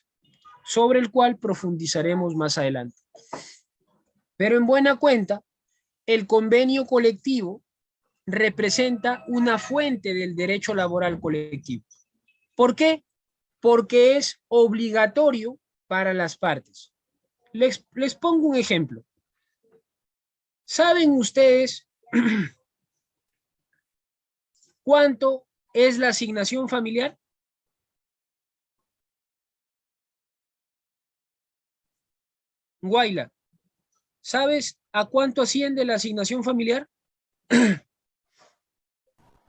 S1: sobre el cual profundizaremos más adelante. Pero en buena cuenta, el convenio colectivo representa una fuente del derecho laboral colectivo. ¿Por qué? Porque es obligatorio para las partes. Les pongo un ejemplo. ¿Saben ustedes cuánto es la asignación familiar? Guayla, ¿sabes a cuánto asciende la asignación familiar?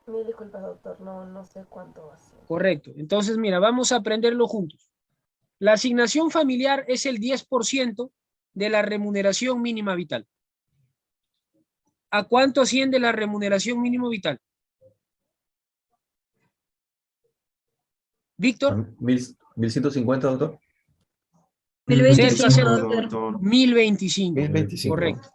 S11: Mil disculpas, doctor, no sé cuánto va a ser.
S1: Correcto. Entonces, mira, vamos a aprenderlo juntos. La asignación familiar es el 10% de la remuneración mínima vital. ¿A cuánto asciende la remuneración mínima vital? Víctor.
S2: 1150, doctor.
S8: 1025,
S10: doctor.
S1: 1025.
S6: 1025.
S1: Correcto.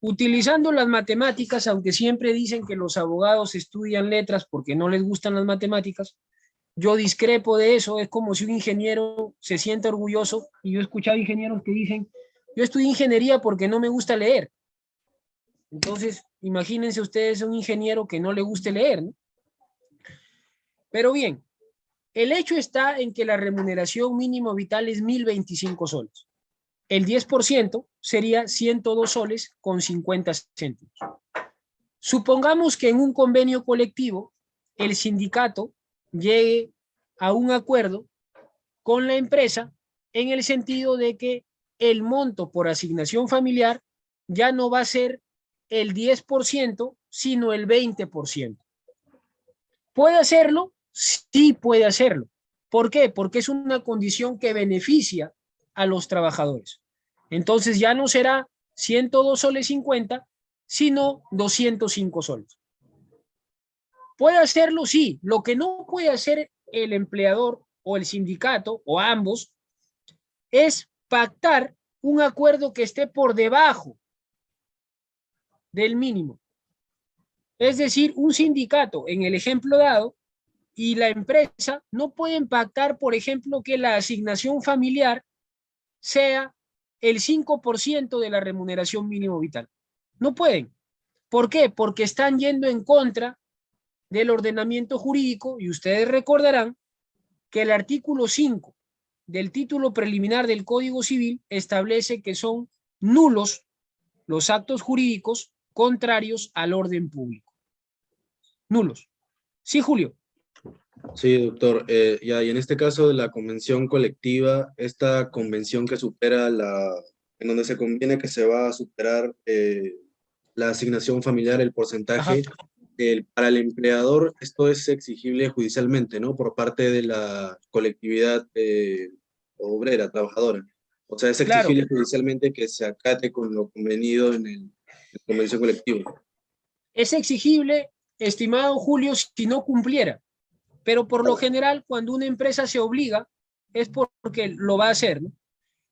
S1: Utilizando las matemáticas, aunque siempre dicen que los abogados estudian letras porque no les gustan las matemáticas, yo discrepo de eso. Es como si un ingeniero se sienta orgulloso, y yo he escuchado ingenieros que dicen, yo estudié ingeniería porque no me gusta leer. Entonces, imagínense ustedes un ingeniero que no le guste leer, ¿no? Pero bien, el hecho está en que la remuneración mínima vital es 1025 soles. El 10% sería 102 soles con 50 céntimos. Supongamos que en un convenio colectivo el sindicato llegue a un acuerdo con la empresa en el sentido de que el monto por asignación familiar ya no va a ser el 10%, sino el 20%. ¿Puede hacerlo? Sí puede hacerlo. ¿Por qué? Porque es una condición que beneficia a los trabajadores. Entonces ya no será 102 soles 50, sino 205 soles. ¿Puede hacerlo? Sí. Lo que no puede hacer el empleador o el sindicato o ambos es pactar un acuerdo que esté por debajo del mínimo. Es decir, un sindicato, en el ejemplo dado, y la empresa no pueden pactar, por ejemplo, que la asignación familiar sea el 5% de la remuneración mínimo vital. No pueden. ¿Por qué? Porque están yendo en contra del ordenamiento jurídico, y ustedes recordarán que el artículo 5 del título preliminar del Código Civil establece que son nulos los actos jurídicos contrarios al orden público. Nulos. Sí, Julio.
S7: Sí, doctor. Y en este caso de la convención colectiva, esta convención que supera en donde se conviene que se va a superar la asignación familiar, el porcentaje, para el empleador esto es exigible judicialmente, ¿no? Por parte de la colectividad o obrera, trabajadora. O sea, es
S1: Claro.
S7: exigible judicialmente que se acate con lo convenido en la convención colectiva.
S1: Es exigible, estimado Julio, si no cumpliera, pero por lo general cuando una empresa se obliga es porque lo va a hacer, ¿no?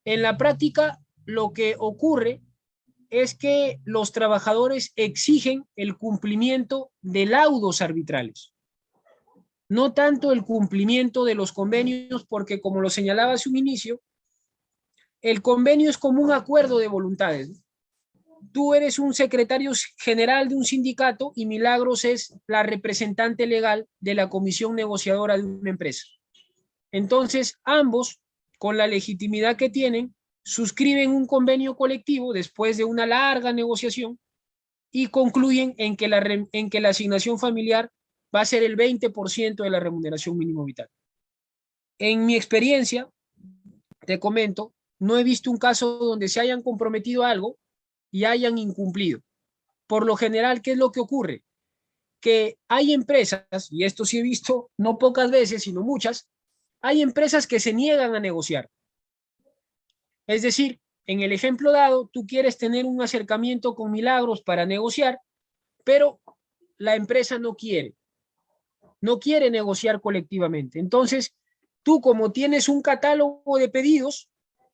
S1: En la práctica lo que ocurre es que los trabajadores exigen el cumplimiento de laudos arbitrales, no tanto el cumplimiento de los convenios, porque como lo señalaba hace un inicio, el convenio es como un acuerdo de voluntades, ¿no? Tú eres un secretario general de un sindicato y Milagros es la representante legal de la comisión negociadora de una empresa. Entonces, ambos, con la legitimidad que tienen, suscriben un convenio colectivo después de una larga negociación y concluyen en que la asignación familiar va a ser el 20% de la remuneración mínimo vital. En mi experiencia, te comento, no he visto un caso donde se hayan comprometido a algo y hayan incumplido. Por lo general, ¿qué es lo que ocurre? Que hay empresas, y esto sí he visto no pocas veces, sino muchas, hay empresas que se niegan a negociar. Es decir, en el ejemplo dado, tú quieres tener un acercamiento con Milagros para negociar, pero la empresa no quiere negociar colectivamente. Entonces, tú como tienes un catálogo de pedidos,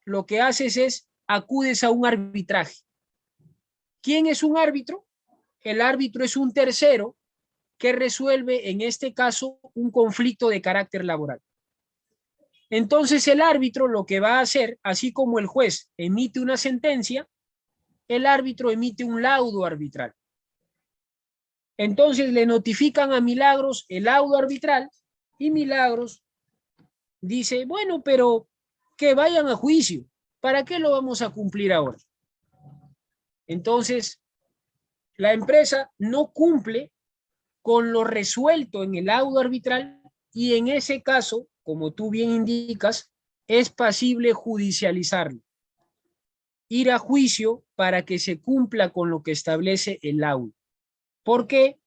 S1: lo que haces es acudes a un arbitraje. ¿Quién es un árbitro? El árbitro es un tercero que resuelve, en este caso, un conflicto de carácter laboral. Entonces, el árbitro lo que va a hacer, así como el juez emite una sentencia, el árbitro emite un laudo arbitral. Entonces, le notifican a Milagros el laudo arbitral y Milagros dice, bueno, pero que vayan a juicio. ¿Para qué lo vamos a cumplir ahora? Entonces, la empresa no cumple con lo resuelto en el laudo arbitral y en ese caso, como tú bien indicas, es pasible judicializarlo. Ir a juicio para que se cumpla con lo que establece el laudo. ¿Por qué?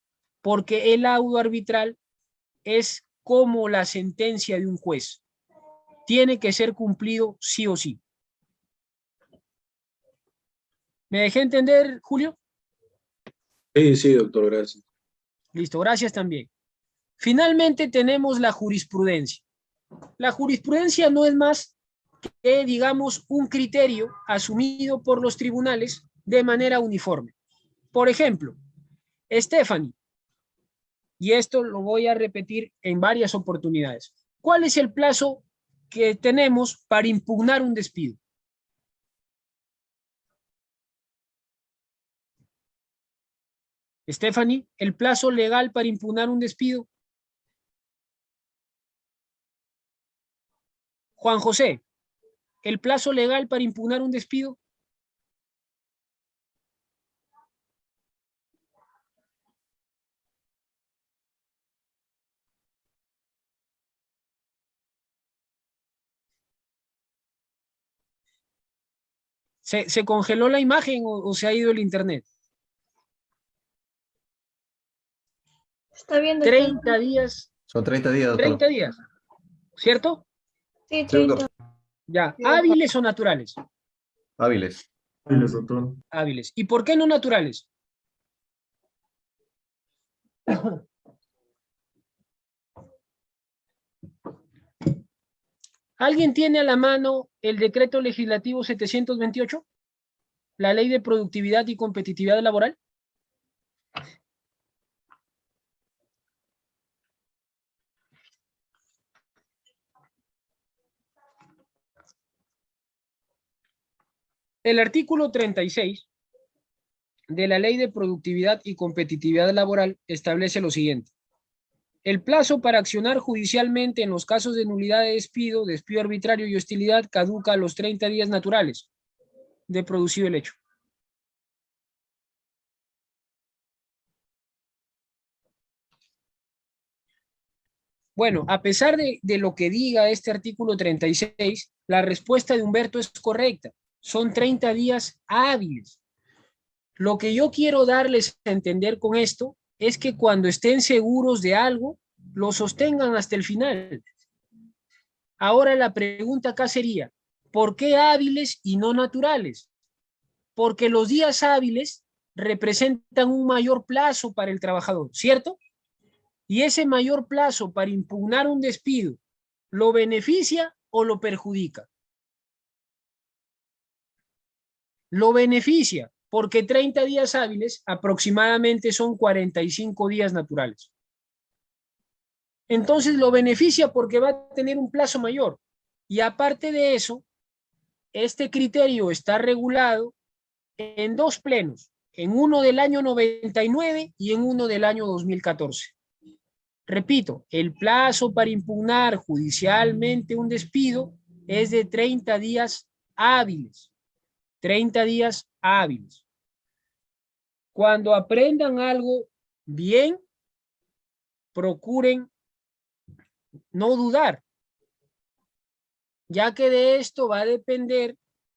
S1: Porque el laudo arbitral es como la sentencia de un juez. Tiene que ser cumplido sí o sí. ¿Me dejé entender, Julio?
S7: Sí, doctor, gracias.
S1: Listo, gracias también. Finalmente tenemos la jurisprudencia. La jurisprudencia no es más que, digamos, un criterio asumido por los tribunales de manera uniforme. Por ejemplo, Stephanie, y esto lo voy a repetir en varias oportunidades. ¿Cuál es el plazo que tenemos para impugnar un despido? Stephanie, el plazo legal para impugnar un despido. Juan José, el plazo legal para impugnar un despido. ¿Se congeló la imagen o se ha ido el internet?
S12: Está bien, doctor.
S1: 30 días.
S2: Son 30 días, doctor.
S1: 30 días, ¿cierto?
S12: Sí,
S2: Sí,
S12: 30.
S2: doctor.
S1: Ya, ¿hábiles o naturales?
S2: Hábiles.
S10: Hábiles, doctor.
S1: Hábiles. ¿Y por qué no naturales? ¿Alguien tiene a la mano el decreto legislativo 728? La ley de productividad y competitividad laboral. El artículo 36 de la ley de productividad y competitividad laboral establece lo siguiente. El plazo para accionar judicialmente en los casos de nulidad de despido arbitrario y hostilidad caduca a los 30 días naturales de producido el hecho. Bueno, a pesar de lo que diga este artículo 36, la respuesta de Humberto es correcta. Son 30 días hábiles. Lo que yo quiero darles a entender con esto es que cuando estén seguros de algo, lo sostengan hasta el final. Ahora la pregunta acá sería, ¿por qué hábiles y no naturales? Porque los días hábiles representan un mayor plazo para el trabajador, ¿cierto? Y ese mayor plazo para impugnar un despido, ¿lo beneficia o lo perjudica? Lo beneficia, porque 30 días hábiles aproximadamente son 45 días naturales. Entonces lo beneficia porque va a tener un plazo mayor. Y aparte de eso, este criterio está regulado en dos plenos, en uno del año 99 y en uno del año 2014. Repito, el plazo para impugnar judicialmente un despido es de 30 días hábiles. 30 días hábiles. Cuando aprendan algo bien, procuren no dudar, ya que de esto va a depender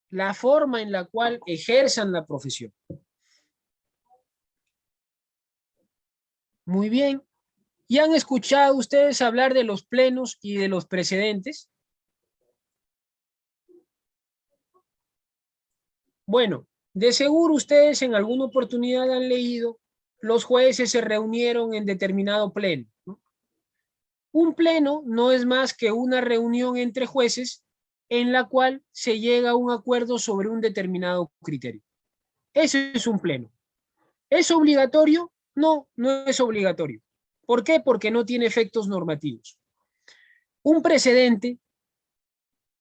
S1: la forma en la cual ejerzan la profesión. Muy bien. ¿Y han escuchado ustedes hablar de los plenos y de los precedentes? Bueno, de seguro ustedes en alguna oportunidad han leído los jueces se reunieron en determinado pleno, ¿no? Un pleno no es más que una reunión entre jueces en la cual se llega a un acuerdo sobre un determinado criterio. Ese es un pleno. ¿Es obligatorio? No, no es obligatorio. ¿Por qué? Porque no tiene efectos normativos. ¿Un precedente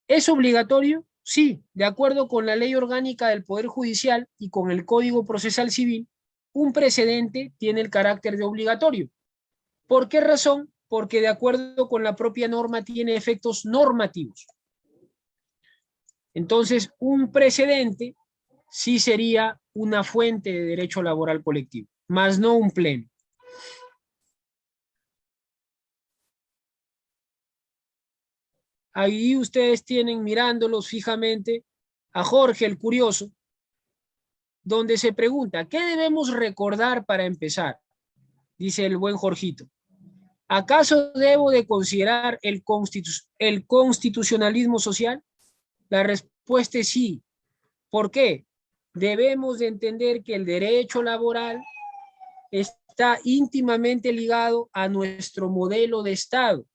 S1: es obligatorio? Sí, de acuerdo con la Ley Orgánica del Poder Judicial y con el Código Procesal Civil, un precedente tiene el carácter de obligatorio. ¿Por qué razón? Porque de acuerdo con la propia norma tiene efectos normativos. Entonces, un precedente sí sería una fuente de derecho laboral colectivo, más no un pleno. Ahí ustedes tienen mirándolos fijamente a Jorge el Curioso, donde se pregunta, ¿qué debemos recordar para empezar? Dice el buen Jorgito. ¿Acaso debo de considerar el constitucionalismo social? La respuesta es sí. ¿Por qué? Debemos de entender que el derecho laboral está íntimamente ligado a nuestro modelo de Estado.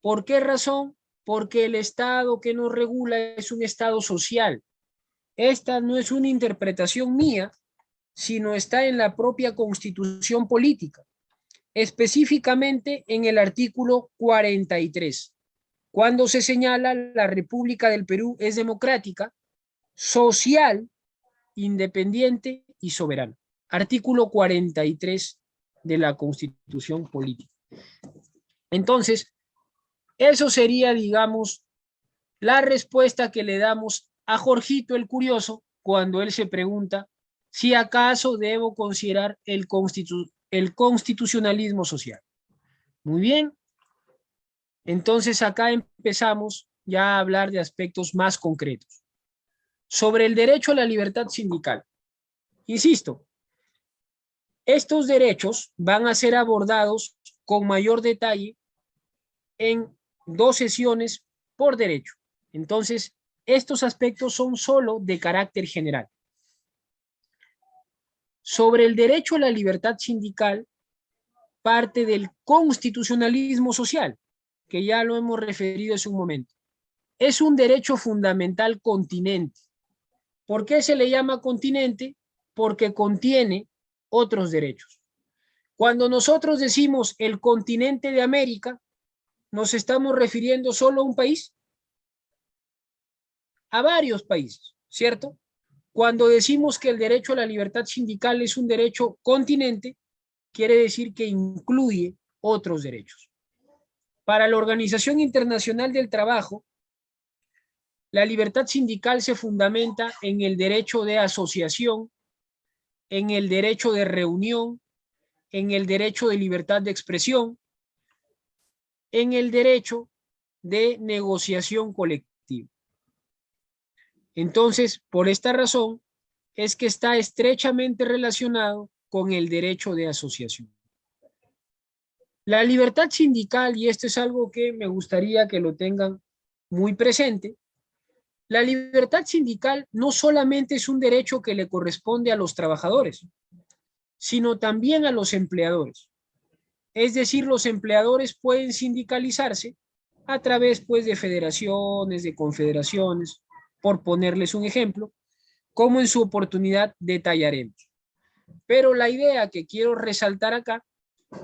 S1: ¿Por qué razón? Porque el Estado que nos regula es un Estado social. Esta no es una interpretación mía, sino está en la propia Constitución política, específicamente en el artículo 43, cuando se señala la República del Perú es democrática, social, independiente y soberana. Artículo 43 de la Constitución política. Entonces, eso sería, digamos, la respuesta que le damos a Jorgito el Curioso cuando él se pregunta si acaso debo considerar el constitucionalismo social. Muy bien. Entonces acá empezamos ya a hablar de aspectos más concretos. Sobre el derecho a la libertad sindical. Insisto, estos derechos van a ser abordados con mayor detalle en 2 sesiones por derecho. Entonces, estos aspectos son solo de carácter general. Sobre el derecho a la libertad sindical, parte del constitucionalismo social, que ya lo hemos referido hace un momento. Es un derecho fundamental continente. ¿Por qué se le llama continente? Porque contiene otros derechos. Cuando nosotros decimos el continente de América, ¿nos estamos refiriendo solo a un país? A varios países, ¿cierto? Cuando decimos que el derecho a la libertad sindical es un derecho continente, quiere decir que incluye otros derechos. Para la Organización Internacional del Trabajo, la libertad sindical se fundamenta en el derecho de asociación, en el derecho de reunión, en el derecho de libertad de expresión, en el derecho de negociación colectiva. Entonces, por esta razón, es que está estrechamente relacionado con el derecho de asociación. La libertad sindical, y esto es algo que me gustaría que lo tengan muy presente, la libertad sindical no solamente es un derecho que le corresponde a los trabajadores, sino también a los empleadores. Es decir, los empleadores pueden sindicalizarse a través, pues, de federaciones, de confederaciones, por ponerles un ejemplo, como en su oportunidad detallaremos. Pero la idea que quiero resaltar acá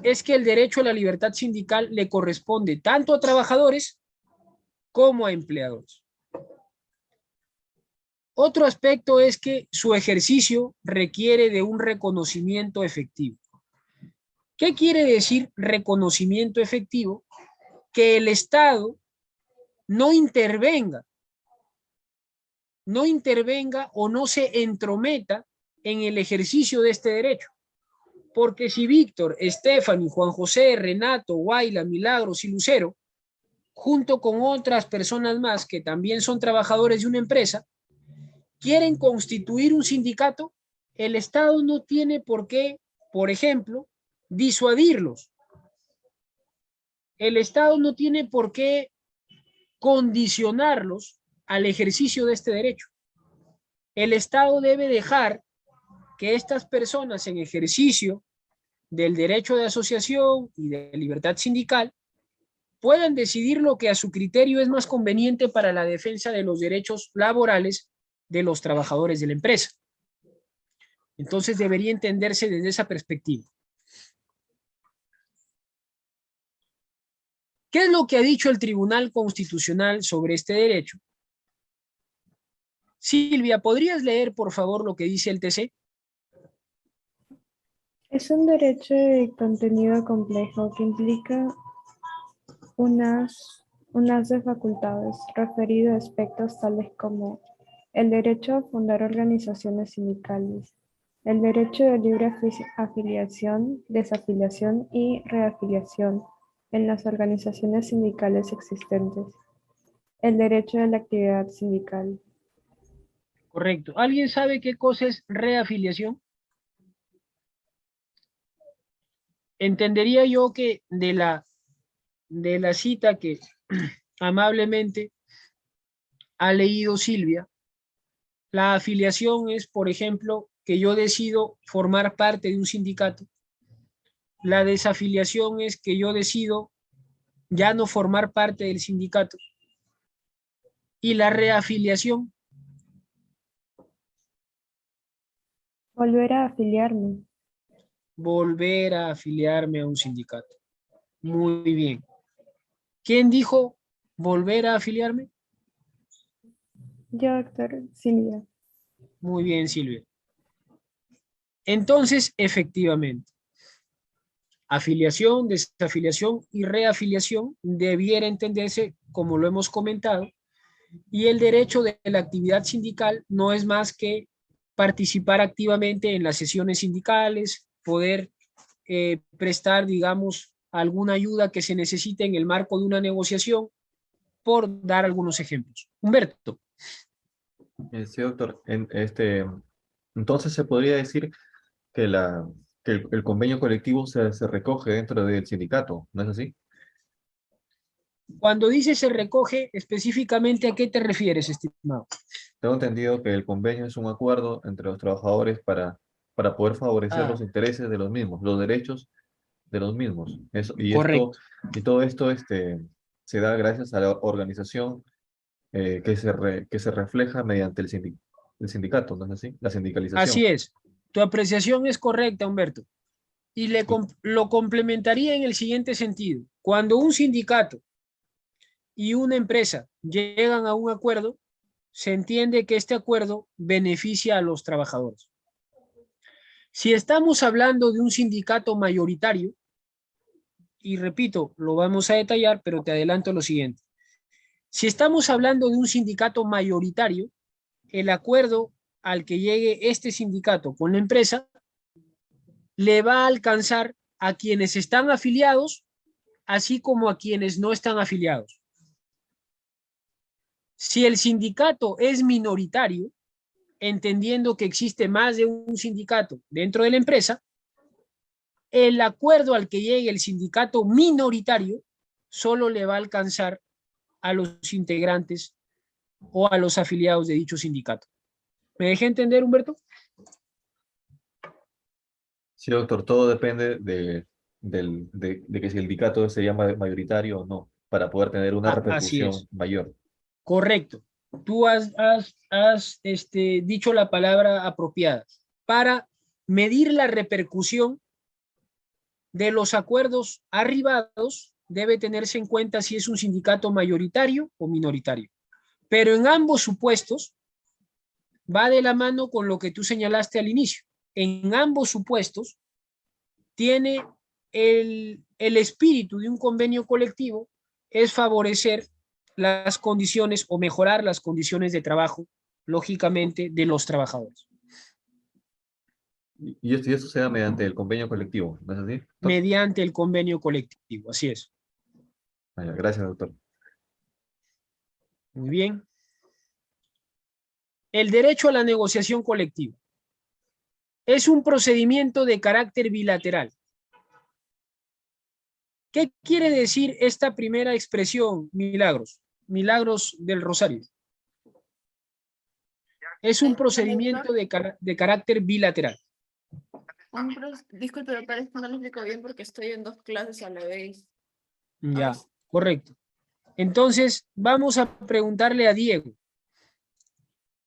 S1: es que el derecho a la libertad sindical le corresponde tanto a trabajadores como a empleadores. Otro aspecto es que su ejercicio requiere de un reconocimiento efectivo. ¿Qué quiere decir reconocimiento efectivo? Que el Estado no intervenga o no se entrometa en el ejercicio de este derecho. Porque si Víctor, Stephanie, Juan José, Renato, Guayla, Milagros y Lucero, junto con otras personas más que también son trabajadores de una empresa, quieren constituir un sindicato, el Estado no tiene por qué, por ejemplo, disuadirlos. El Estado no tiene por qué condicionarlos al ejercicio de este derecho. El Estado debe dejar que estas personas en ejercicio del derecho de asociación y de libertad sindical puedan decidir lo que a su criterio es más conveniente para la defensa de los derechos laborales de los trabajadores de la empresa. Entonces debería entenderse desde esa perspectiva. ¿Qué es lo que ha dicho el Tribunal Constitucional sobre este derecho? Silvia, ¿podrías leer, por favor, lo que dice el TC?
S4: Es un derecho de contenido complejo que implica unas de facultades referido a aspectos tales como el derecho a fundar organizaciones sindicales, el derecho de libre afiliación, desafiliación y reafiliación en las organizaciones sindicales existentes, el derecho de la actividad sindical.
S1: Correcto. ¿Alguien sabe qué cosa es reafiliación? Entendería yo que de la cita que amablemente ha leído Silvia, la afiliación es, por ejemplo, que yo decido formar parte de un sindicato. La desafiliación es que yo decido ya no formar parte del sindicato. Y la reafiliación.
S4: Volver a afiliarme.
S1: Volver a afiliarme a un sindicato. Muy bien. ¿Quién dijo volver a afiliarme?
S4: Yo, doctor Silvia.
S1: Muy bien, Silvia. Entonces, efectivamente, afiliación, desafiliación y reafiliación debiera entenderse, como lo hemos comentado, y el derecho de la actividad sindical no es más que participar activamente en las sesiones sindicales, poder prestar, digamos, alguna ayuda que se necesite en el marco de una negociación, por dar algunos ejemplos. Humberto.
S2: Sí, doctor. Entonces se podría decir que, el convenio colectivo se recoge dentro del sindicato, ¿no es así?
S1: Cuando dice se recoge, específicamente, ¿a qué te refieres, estimado?
S2: Tengo entendido que el convenio es un acuerdo entre los trabajadores para poder favorecer los intereses de los mismos, los derechos de los mismos.
S1: Correcto.
S2: Y todo esto se da gracias a la organización que se refleja mediante el sindicato, ¿no es así? La sindicalización.
S1: Así es. Tu apreciación es correcta, Humberto. Y lo complementaría en el siguiente sentido. Cuando un sindicato y una empresa llegan a un acuerdo, se entiende que este acuerdo beneficia a los trabajadores. Si estamos hablando de un sindicato mayoritario, y repito, lo vamos a detallar, pero te adelanto lo siguiente. Si estamos hablando de un sindicato mayoritario, el acuerdo al que llegue este sindicato con la empresa le va a alcanzar a quienes están afiliados, así como a quienes no están afiliados. Si el sindicato es minoritario, entendiendo que existe más de un sindicato dentro de la empresa, el acuerdo al que llegue el sindicato minoritario solo le va a alcanzar a los integrantes o a los afiliados de dicho sindicato. ¿Me dejé entender, Humberto?
S2: Sí, doctor, todo depende de que si el sindicato sería mayoritario o no, para poder tener una
S1: Así
S2: repercusión
S1: es.
S2: mayor.
S1: Correcto. Tú has dicho la palabra apropiada. Para medir la repercusión de los acuerdos arribados, debe tenerse en cuenta si es un sindicato mayoritario o minoritario. Pero en ambos supuestos, va de la mano con lo que tú señalaste al inicio. En ambos supuestos, tiene el espíritu de un convenio colectivo, es favorecer las condiciones o mejorar las condiciones de trabajo, lógicamente, de los trabajadores.
S2: Y esto se da mediante el convenio colectivo, ¿no es así?
S1: Mediante el convenio colectivo, así es.
S2: Vaya, gracias, doctor.
S1: Muy bien. El derecho a la negociación colectiva es un procedimiento de carácter bilateral. ¿Qué quiere decir esta primera expresión, Milagros? Milagros del Rosario. Es un procedimiento de carácter bilateral.
S5: Disculpe, doctor, es que no lo explico bien porque estoy en 2 clases a la vez.
S1: Ya, correcto. Entonces, vamos a preguntarle a Diego.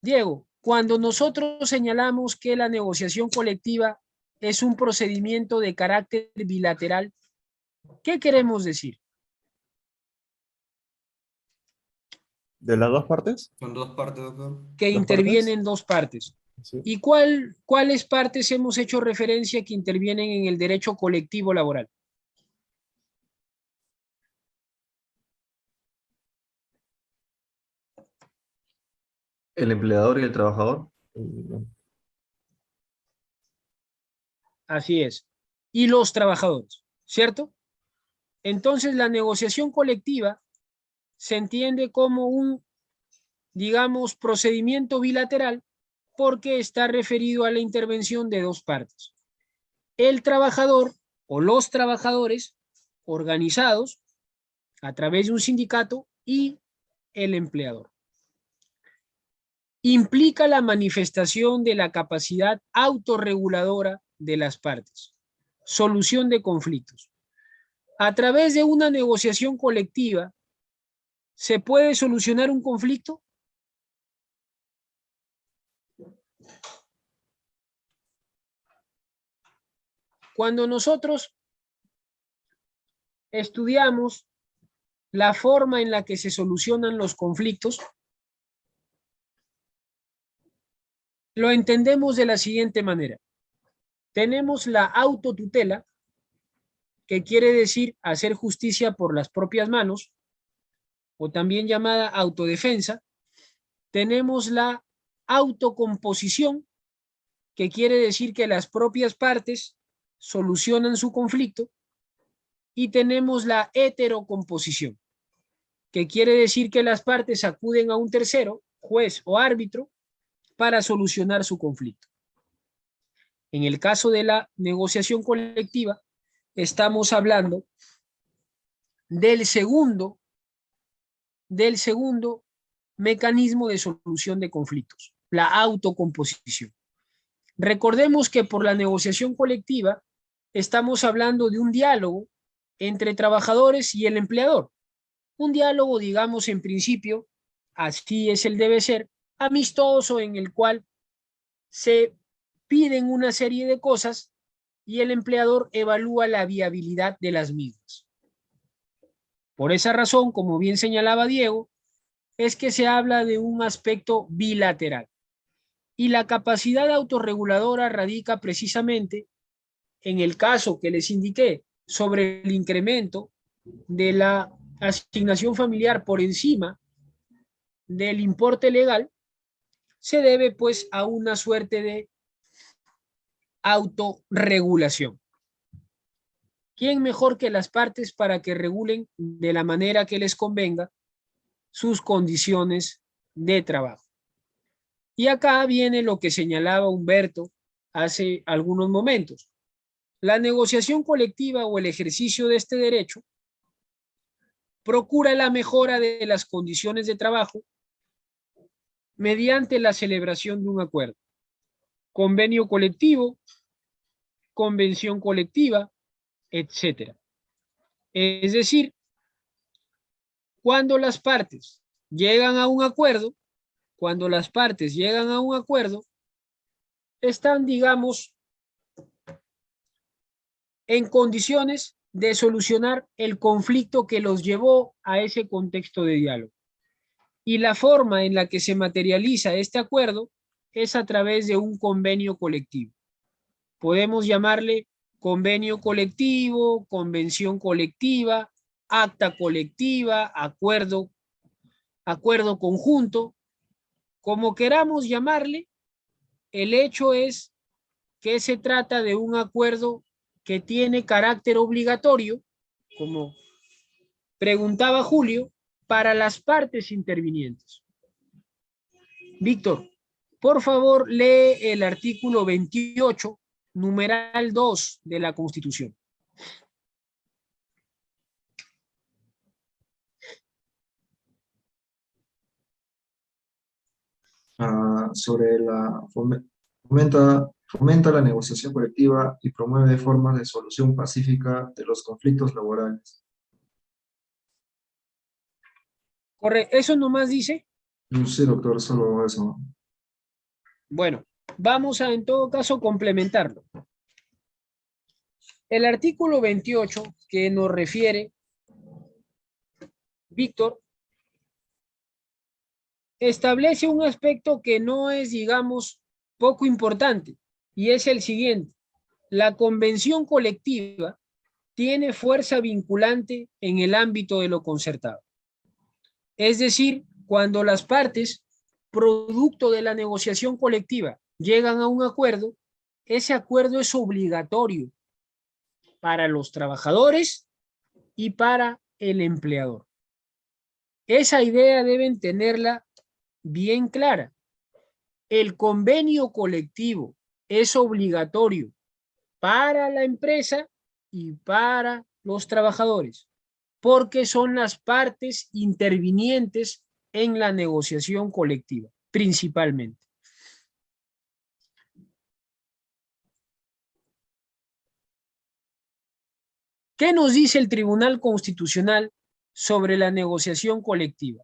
S1: Diego, cuando nosotros señalamos que la negociación colectiva es un procedimiento de carácter bilateral, ¿qué queremos decir?
S6: ¿De las dos partes?
S7: Son 2 partes, doctor.
S1: Que
S6: ¿Dos
S1: intervienen dos partes.
S6: Sí.
S1: ¿Y cuáles partes hemos hecho referencia que intervienen en el derecho colectivo laboral?
S2: ¿El empleador y el trabajador?
S1: Así es. Y los trabajadores, ¿cierto? Entonces, la negociación colectiva se entiende como un, digamos, procedimiento bilateral porque está referido a la intervención de dos partes. El trabajador o los trabajadores organizados a través de un sindicato y el empleador. Implica la manifestación de la capacidad autorreguladora de las partes. Solución de conflictos. A través de una negociación colectiva, ¿se puede solucionar un conflicto? Cuando nosotros estudiamos la forma en la que se solucionan los conflictos, lo entendemos de la siguiente manera. Tenemos la autotutela, que quiere decir hacer justicia por las propias manos, o también llamada autodefensa. Tenemos la autocomposición, que quiere decir que las propias partes solucionan su conflicto, y tenemos la heterocomposición, que quiere decir que las partes acuden a un tercero, juez o árbitro, para solucionar su conflicto. En el caso de la negociación colectiva, estamos hablando del segundo mecanismo de solución de conflictos, la autocomposición. Recordemos que por la negociación colectiva estamos hablando de un diálogo entre trabajadores y el empleador. Un diálogo, digamos, en principio, así es el debe ser, amistoso, en el cual se piden una serie de cosas y el empleador evalúa la viabilidad de las mismas. Por esa razón, como bien señalaba Diego, es que se habla de un aspecto bilateral. Y la capacidad autorreguladora radica precisamente en el caso que les indiqué sobre el incremento de la asignación familiar por encima del importe legal, se debe pues a una suerte de autorregulación. ¿Quién mejor que las partes para que regulen de la manera que les convenga sus condiciones de trabajo? Y acá viene lo que señalaba Humberto hace algunos momentos. La negociación colectiva o el ejercicio de este derecho procura la mejora de las condiciones de trabajo mediante la celebración de un acuerdo, convenio colectivo, convención colectiva, etc. Es decir, cuando las partes llegan a un acuerdo, están, digamos, en condiciones de solucionar el conflicto que los llevó a ese contexto de diálogo. Y la forma en la que se materializa este acuerdo es a través de un convenio colectivo. Podemos llamarle convenio colectivo, convención colectiva, acta colectiva, acuerdo conjunto, como queramos llamarle. El hecho es que se trata de un acuerdo que tiene carácter obligatorio, como preguntaba Julio, para las partes intervinientes. Víctor, por favor, lee el artículo 28, numeral 2 de la Constitución.
S10: Sobre la fomenta la negociación colectiva y promueve formas de solución pacífica de los conflictos laborales.
S1: Correcto, ¿eso nomás dice?
S10: Sí, doctor, solo eso.
S1: Bueno, vamos a en todo caso complementarlo. El artículo 28 que nos refiere Víctor establece un aspecto que no es, digamos, poco importante, y es el siguiente: la convención colectiva tiene fuerza vinculante en el ámbito de lo concertado. Es decir, cuando las partes, producto de la negociación colectiva, llegan a un acuerdo, ese acuerdo es obligatorio para los trabajadores y para el empleador. Esa idea deben tenerla bien clara. El convenio colectivo es obligatorio para la empresa y para los trabajadores, porque son las partes intervinientes en la negociación colectiva, principalmente. ¿Qué nos dice el Tribunal Constitucional sobre la negociación colectiva?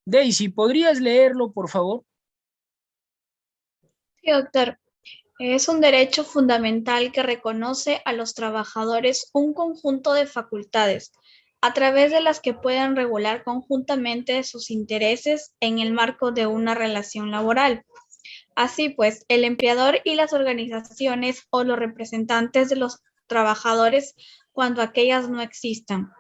S1: Daisy, ¿podrías leerlo, por favor?
S12: Sí, doctor. Es un derecho fundamental que reconoce a los trabajadores un conjunto de facultades, a través de las que puedan regular conjuntamente sus intereses en el marco de una relación laboral. Así pues, el empleador y las organizaciones o los representantes de los trabajadores, cuando aquellas no existan,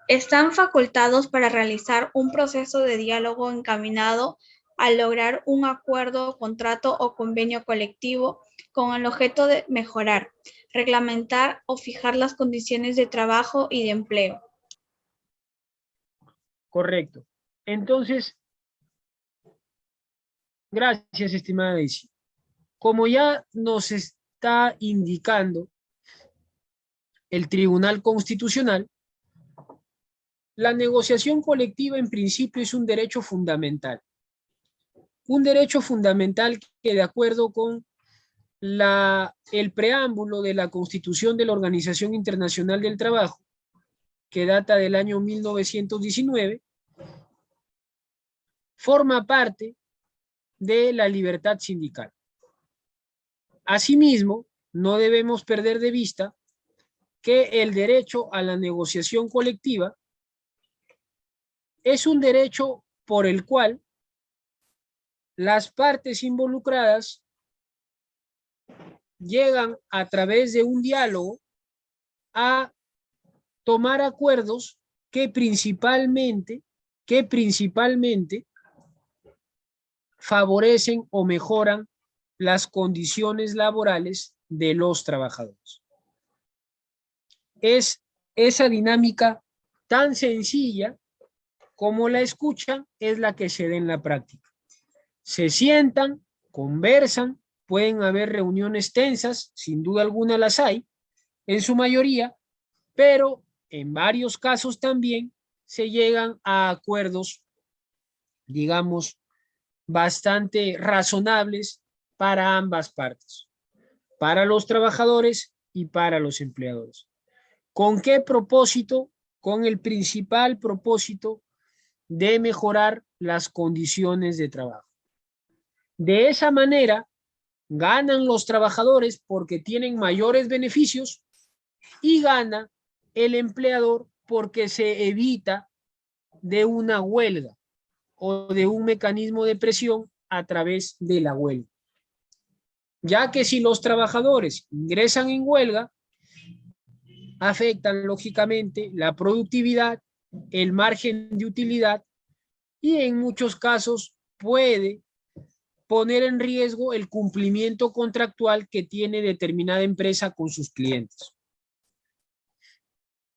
S12: están facultados para realizar un proceso de diálogo encaminado a lograr un acuerdo, contrato o convenio colectivo con el objeto de mejorar, reglamentar o fijar las condiciones de trabajo y de empleo.
S1: Correcto. Entonces, gracias, estimada Daisy. Como ya nos está indicando el Tribunal Constitucional, la negociación colectiva en principio es un derecho fundamental. Un derecho fundamental que, de acuerdo con el preámbulo de la Constitución de la Organización Internacional del Trabajo, que data del año 1919, forma parte de la libertad sindical. Asimismo, no debemos perder de vista que el derecho a la negociación colectiva es un derecho por el cual las partes involucradas llegan a través de un diálogo a tomar acuerdos que principalmente favorecen o mejoran las condiciones laborales de los trabajadores. Es esa dinámica tan sencilla como la escuchan, es la que se da en la práctica. Se sientan, conversan, pueden haber reuniones tensas, sin duda alguna las hay, en su mayoría, pero en varios casos también se llegan a acuerdos, digamos, bastante razonables para ambas partes, para los trabajadores y para los empleadores. ¿Con qué propósito? Con el principal propósito de mejorar las condiciones de trabajo. De esa manera, ganan los trabajadores porque tienen mayores beneficios y gana el empleador porque se evita de una huelga o de un mecanismo de presión a través de la huelga. Ya que si los trabajadores ingresan en huelga, afectan lógicamente la productividad, el margen de utilidad y en muchos casos puede poner en riesgo el cumplimiento contractual que tiene determinada empresa con sus clientes.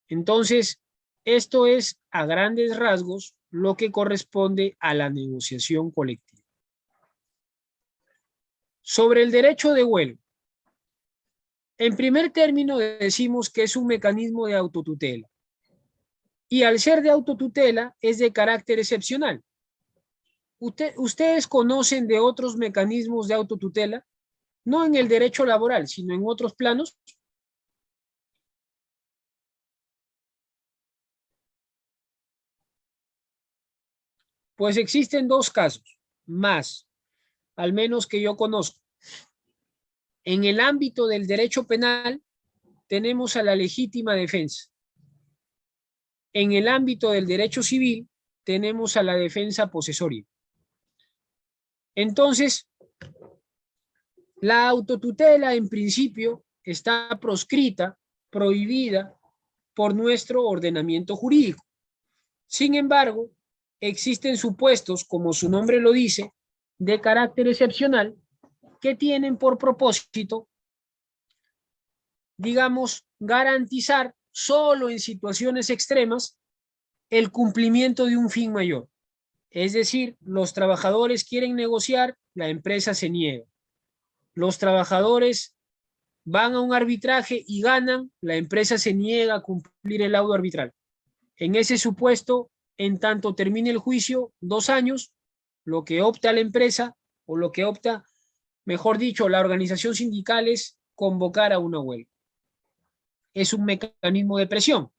S1: Entonces, esto es a grandes rasgos lo que corresponde a la negociación colectiva. Sobre el derecho de huelga. En primer término decimos que es un mecanismo de autotutela. Y al ser de autotutela es de carácter excepcional. ¿Ustedes conocen de otros mecanismos de autotutela? No en el derecho laboral, sino en otros planos. Pues existen dos casos, más, al menos que yo conozco. En el ámbito del derecho penal tenemos a la legítima defensa. En el ámbito del derecho civil tenemos a la defensa posesoria. Entonces, la autotutela en principio está proscrita, prohibida por nuestro ordenamiento jurídico. Sin embargo, existen supuestos, como su nombre lo dice, de carácter excepcional que tienen por propósito, digamos, garantizar solo en situaciones extremas el cumplimiento de un fin mayor. Es decir, los trabajadores quieren negociar, la empresa se niega. Los trabajadores van a un arbitraje y ganan, la empresa se niega a cumplir el laudo arbitral. En ese supuesto, en tanto termine el juicio, 2 años, lo que opta la empresa o lo que opta, mejor dicho, la organización sindical es convocar a una huelga. Es un mecanismo de presión.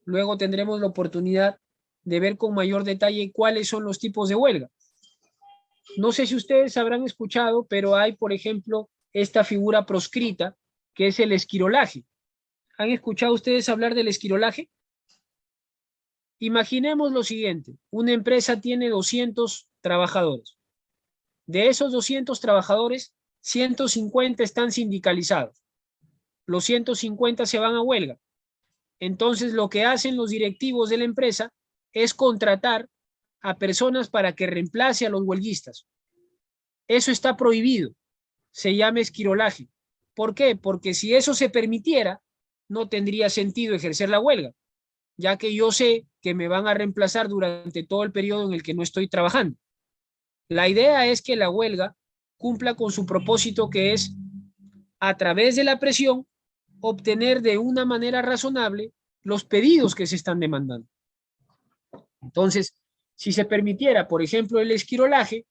S1: Luego tendremos la oportunidad de ver con mayor detalle cuáles son los tipos de huelga. No sé si ustedes habrán escuchado, pero hay, por ejemplo, esta figura proscrita, que es el esquirolaje. ¿Han escuchado ustedes hablar del esquirolaje? Imaginemos lo siguiente, una empresa tiene 200 trabajadores. De esos 200 trabajadores, 150 están sindicalizados. Los 150 se van a huelga. Entonces, lo que hacen los directivos de la empresa es contratar a personas para que reemplace a los huelguistas. Eso está prohibido. Se llama esquirolaje. ¿Por qué? Porque si eso se permitiera, no tendría sentido ejercer la huelga, ya que yo sé que me van a reemplazar durante todo el periodo en el que no estoy trabajando. La idea es que la huelga cumpla con su propósito, que es, a través de la presión, obtener de una manera razonable los pedidos que se están demandando. Entonces, si se permitiera, por ejemplo, el esquirolaje,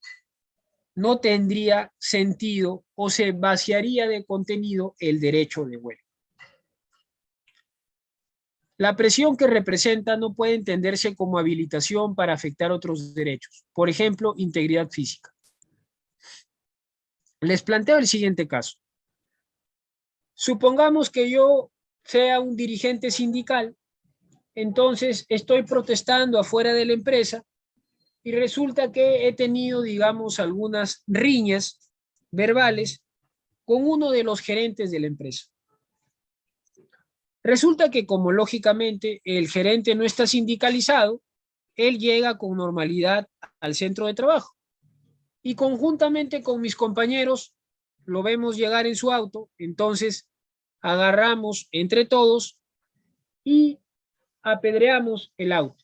S1: no tendría sentido o se vaciaría de contenido el derecho de huelga. La presión que representa no puede entenderse como habilitación para afectar otros derechos, por ejemplo, integridad física. Les planteo el siguiente caso. Supongamos que yo sea un dirigente sindical, entonces estoy protestando afuera de la empresa y resulta que he tenido, digamos, algunas riñas verbales con uno de los gerentes de la empresa. Resulta que, como lógicamente el gerente no está sindicalizado, él llega con normalidad al centro de trabajo y conjuntamente con mis compañeros lo vemos llegar en su auto. Entonces agarramos entre todos y apedreamos el auto.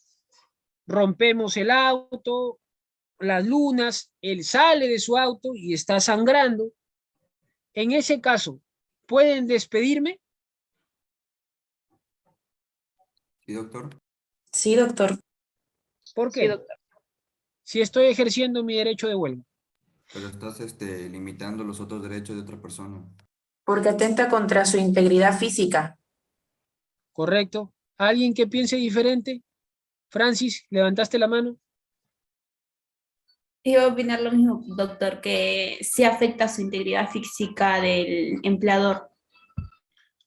S1: Rompemos el auto, las lunas, él sale de su auto y está sangrando. En ese caso, ¿pueden despedirme?
S13: Sí, doctor.
S14: Sí, doctor.
S1: ¿Por
S3: Sí,
S1: qué?
S3: doctor.
S1: Si estoy ejerciendo mi derecho de huelga.
S13: Pero estás limitando los otros derechos de otra persona.
S14: Porque atenta contra su integridad física.
S1: ¿Correcto? ¿Alguien que piense diferente? Francis, levantaste la mano.
S8: Iba a opinar lo mismo, doctor, que sí afecta su integridad física del empleador.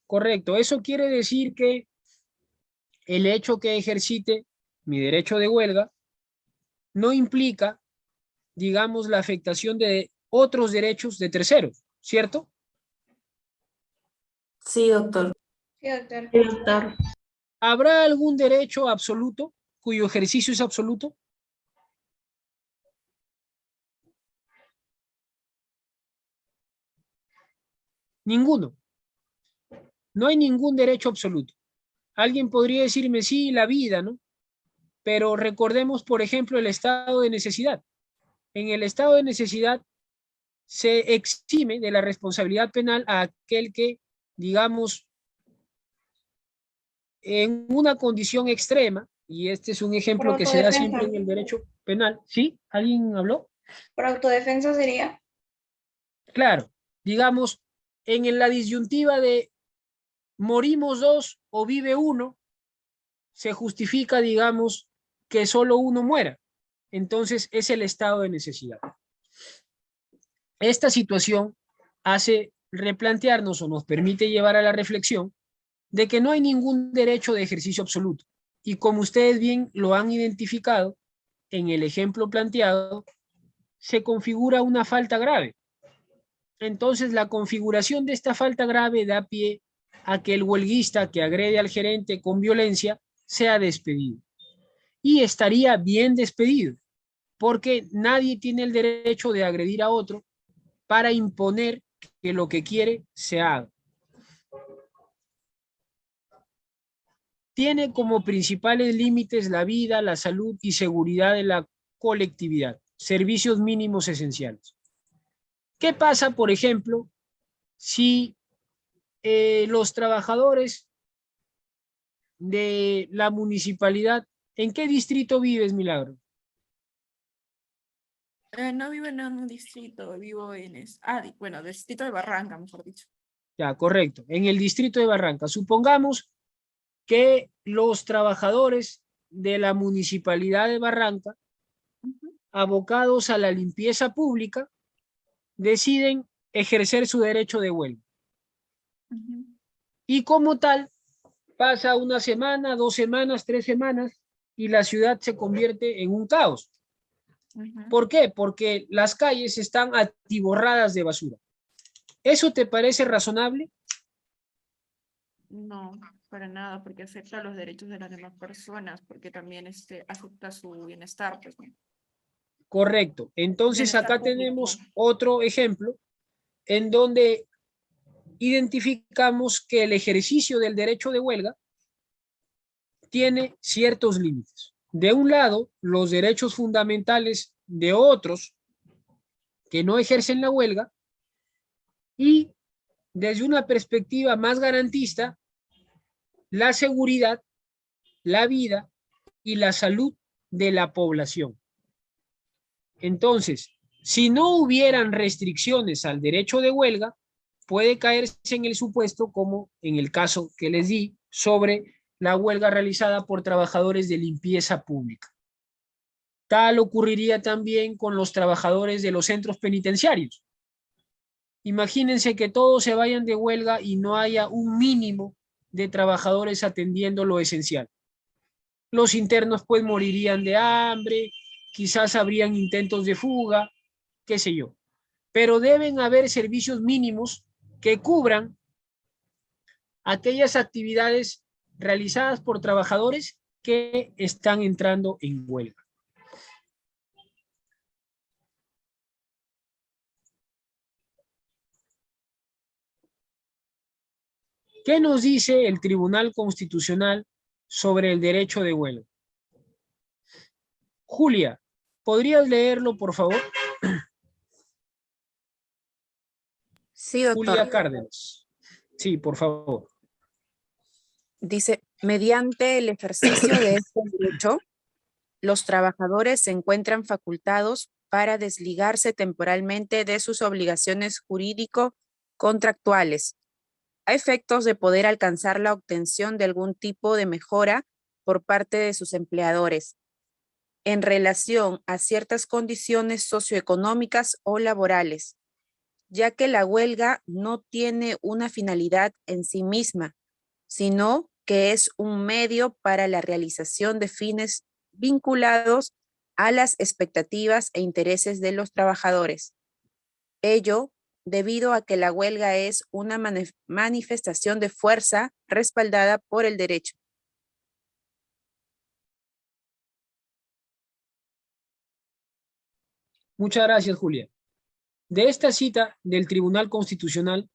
S1: Correcto. Eso quiere decir que el hecho que ejercite mi derecho de huelga no implica, digamos, la afectación de otros derechos de terceros, ¿cierto?
S14: Sí, doctor.
S12: Sí, doctor.
S8: Sí, doctor.
S1: ¿Habrá algún derecho absoluto cuyo ejercicio es absoluto? Ninguno. No hay ningún derecho absoluto. Alguien podría decirme, sí, la vida, ¿no? Pero recordemos, por ejemplo, el estado de necesidad. En el estado de necesidad se exime de la responsabilidad penal a aquel que, digamos, en una condición extrema, y este es un ejemplo
S12: Por
S1: que se da
S12: autodefensa.
S1: siempre en el derecho penal. ¿Sí? ¿Alguien habló?
S12: Por autodefensa sería.
S1: Claro, digamos, en la disyuntiva de morimos dos o vive uno, se justifica, digamos, que solo uno muera. Entonces es el estado de necesidad. Esta situación hace replantearnos o nos permite llevar a la reflexión de que no hay ningún derecho de ejercicio absoluto. Y como ustedes bien lo han identificado, en el ejemplo planteado, se configura una falta grave. Entonces, la configuración de esta falta grave da pie a que el huelguista que agrede al gerente con violencia sea despedido. Y estaría bien despedido, porque nadie tiene el derecho de agredir a otro para imponer que lo que quiere se haga. Tiene como principales límites la vida, la salud y seguridad de la colectividad, servicios mínimos esenciales. ¿Qué pasa, por ejemplo, si los trabajadores de la municipalidad, ¿en qué distrito vives, Milagro?
S5: No vivo en un distrito, vivo en, distrito de Barranca, mejor dicho.
S1: Ya, correcto, en el distrito de Barranca. Supongamos que los trabajadores de la municipalidad de Barranca, abocados a la limpieza pública, deciden ejercer su derecho de huelga. Y como tal, pasa una semana, 2 semanas, 3 semanas, y la ciudad se convierte en un caos. ¿Por qué? Porque las calles están atiborradas de basura. ¿Eso te parece razonable?
S5: No, para nada, porque afecta los derechos de las demás personas, porque también afecta su bienestar. Pues, ¿no?
S1: Correcto. Entonces
S5: Bienestar
S1: acá
S5: público.
S1: tenemos otro ejemplo en donde identificamos que el ejercicio del derecho de huelga tiene ciertos límites. De un lado, los derechos fundamentales de otros que no ejercen la huelga, y desde una perspectiva más garantista, la seguridad, la vida y la salud de la población. Entonces, si no hubieran restricciones al derecho de huelga, puede caerse en el supuesto, como en el caso que les di, sobre la huelga realizada por trabajadores de limpieza pública. Tal ocurriría también con los trabajadores de los centros penitenciarios. Imagínense que todos se vayan de huelga y no haya un mínimo de trabajadores atendiendo lo esencial. Los internos pues morirían de hambre, quizás habrían intentos de fuga, qué sé yo. Pero deben haber servicios mínimos que cubran aquellas actividades realizadas por trabajadores que están entrando en huelga. ¿Qué nos dice el Tribunal Constitucional sobre el derecho de huelga? Julia, ¿podrías leerlo, por favor?
S15: Sí, doctor.
S1: Julia Cárdenas. Sí, por favor.
S15: Dice, mediante el ejercicio de este derecho, los trabajadores se encuentran facultados para desligarse temporalmente de sus obligaciones jurídico-contractuales a efectos de poder alcanzar la obtención de algún tipo de mejora por parte de sus empleadores en relación a ciertas condiciones socioeconómicas o laborales, ya que la huelga no tiene una finalidad en sí misma, sino que es un medio para la realización de fines vinculados a las expectativas e intereses de los trabajadores. Ello debido a que la huelga es una manifestación de fuerza respaldada por el derecho.
S1: Muchas gracias, Julia. De esta cita del Tribunal Constitucional,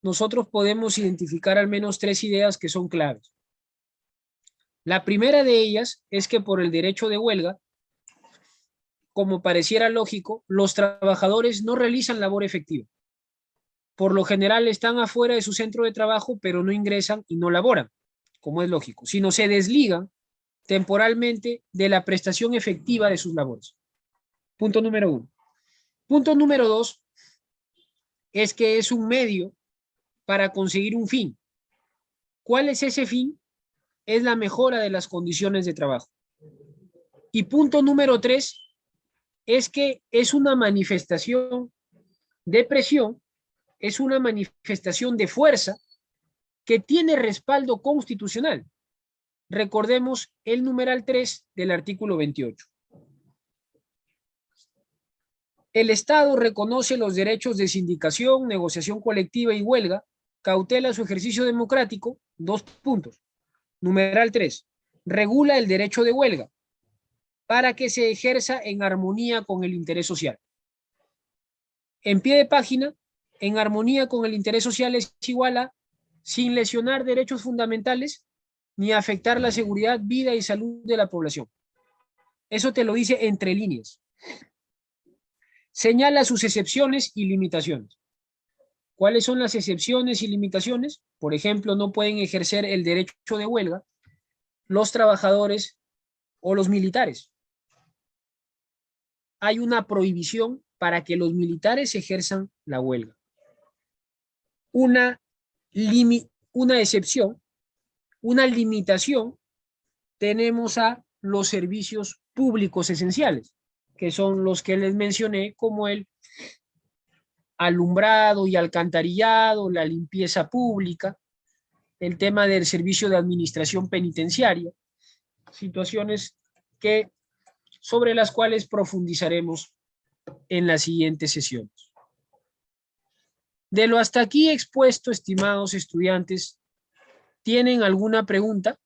S1: nosotros podemos identificar al menos 3 ideas que son claves. La primera de ellas es que por el derecho de huelga, como pareciera lógico, los trabajadores no realizan labor efectiva. Por lo general están afuera de su centro de trabajo, pero no ingresan y no laboran, como es lógico, sino se desligan temporalmente de la prestación efectiva de sus labores. Punto número 1. Punto número 2 es que es un medio para conseguir un fin. ¿Cuál es ese fin? Es la mejora de las condiciones de trabajo. Y punto número 3 es que es una manifestación de presión, es una manifestación de fuerza que tiene respaldo constitucional. Recordemos el numeral 3 del artículo 28. El Estado reconoce los derechos de sindicación, negociación colectiva y huelga, cautela su ejercicio democrático, 2 puntos. Numeral 3. Regula el derecho de huelga para que se ejerza en armonía con el interés social. En pie de página, en armonía con el interés social es igual a sin lesionar derechos fundamentales ni afectar la seguridad, vida y salud de la población. Eso te lo dice entre líneas. Señala sus excepciones y limitaciones. ¿Cuáles son las excepciones y limitaciones? Por ejemplo, no pueden ejercer el derecho de huelga los trabajadores o los militares. Hay una prohibición para que los militares ejerzan la huelga. Una excepción, una limitación, tenemos a los servicios públicos esenciales, que son los que les mencioné, como el alumbrado y alcantarillado, la limpieza pública, el tema del servicio de administración penitenciaria, situaciones sobre las cuales profundizaremos en las siguientes sesiones. De lo hasta aquí expuesto, estimados estudiantes, ¿tienen alguna pregunta?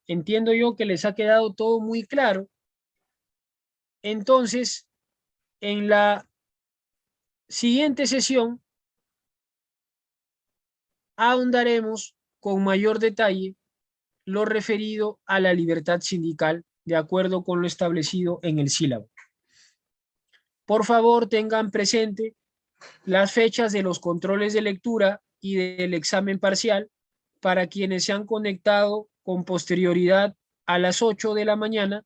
S1: Entiendo yo que les ha quedado todo muy claro. Entonces, en la siguiente sesión, ahondaremos con mayor detalle lo referido a la libertad sindical de acuerdo con lo establecido en el sílabo. Por favor, tengan presente las fechas de los controles de lectura y del examen parcial para quienes se han conectado con posterioridad a las 8 de la mañana.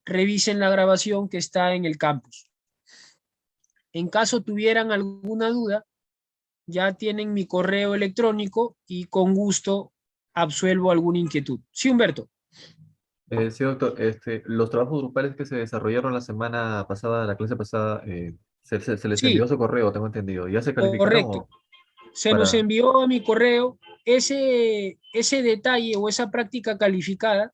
S1: Revisen la grabación que está en el campus. En caso tuvieran alguna duda, ya tienen mi correo electrónico y con gusto absuelvo alguna inquietud. Sí, Humberto.
S2: Sí, doctor. Los trabajos grupales que se desarrollaron la semana pasada, la clase pasada, se les
S1: Sí.
S2: envió su correo, tengo entendido. ¿Ya se calificaron?
S1: Correcto. Se nos envió a mi correo. Ese detalle o esa práctica calificada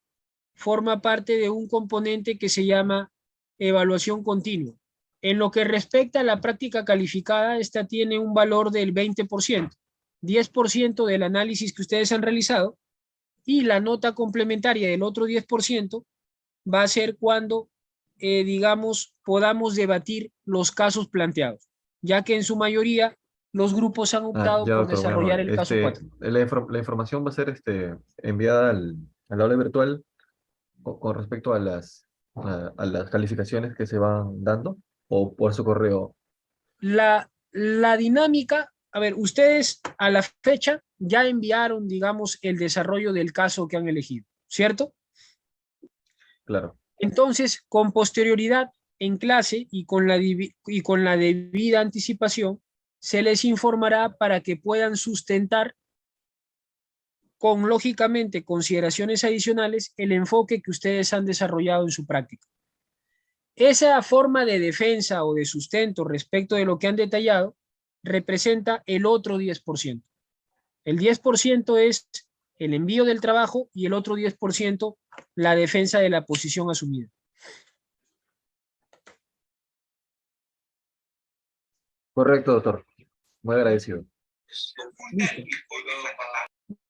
S1: forma parte de un componente que se llama evaluación continua. En lo que respecta a la práctica calificada, esta tiene un valor del 20%, 10% del análisis que ustedes han realizado, y la nota complementaria del otro 10% va a ser cuando, digamos, podamos debatir los casos planteados, ya que en su mayoría los grupos han optado
S2: Ya,
S1: por
S2: doctor,
S1: desarrollar
S2: bueno,
S1: el caso 4.
S2: la información va a ser enviada al aula virtual con respecto a a las calificaciones que se van dando, o por su correo.
S1: La dinámica, a ver, ustedes a la fecha ya enviaron, digamos, el desarrollo del caso que han elegido, ¿cierto?
S2: Claro.
S1: Entonces, con posterioridad en clase y con la debida anticipación, se les informará para que puedan sustentar con, lógicamente, consideraciones adicionales el enfoque que ustedes han desarrollado en su práctica. Esa forma de defensa o de sustento respecto de lo que han detallado representa el otro 10%. El 10% es el envío del trabajo y el otro 10% la defensa de la posición asumida.
S2: Correcto, doctor. Muy agradecido.
S1: Listo.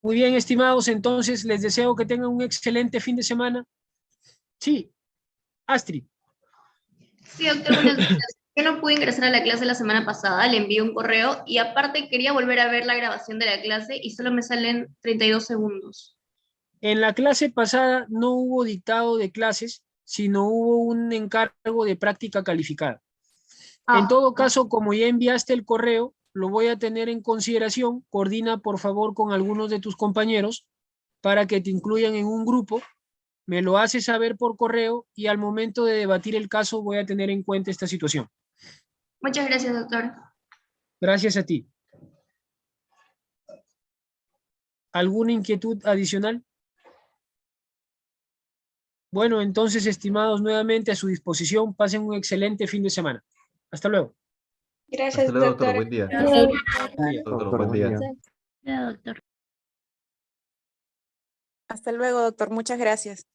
S1: Muy bien, estimados, entonces les deseo que tengan un excelente fin de semana. Sí, Astrid.
S16: Sí, doctor, buenos días. Yo no pude ingresar a la clase la semana pasada, le envié un correo y aparte quería volver a ver la grabación de la clase y solo me salen 32 segundos.
S1: En la clase pasada no hubo dictado de clases, sino hubo un encargo de práctica calificada. En todo caso, como ya enviaste el correo, lo voy a tener en consideración. Coordina, por favor, con algunos de tus compañeros para que te incluyan en un grupo. Me lo haces saber por correo y al momento de debatir el caso voy a tener en cuenta esta situación.
S16: Muchas gracias, doctor.
S1: Gracias a ti. ¿Alguna inquietud adicional? Bueno, entonces, estimados, nuevamente a su disposición. Pasen un excelente fin de semana. Hasta luego.
S12: Gracias,
S2: Hasta luego, doctor.
S12: doctor.
S2: Buen día.
S6: Doctor,
S2: Buen día.
S15: Hasta luego, doctor. Muchas gracias.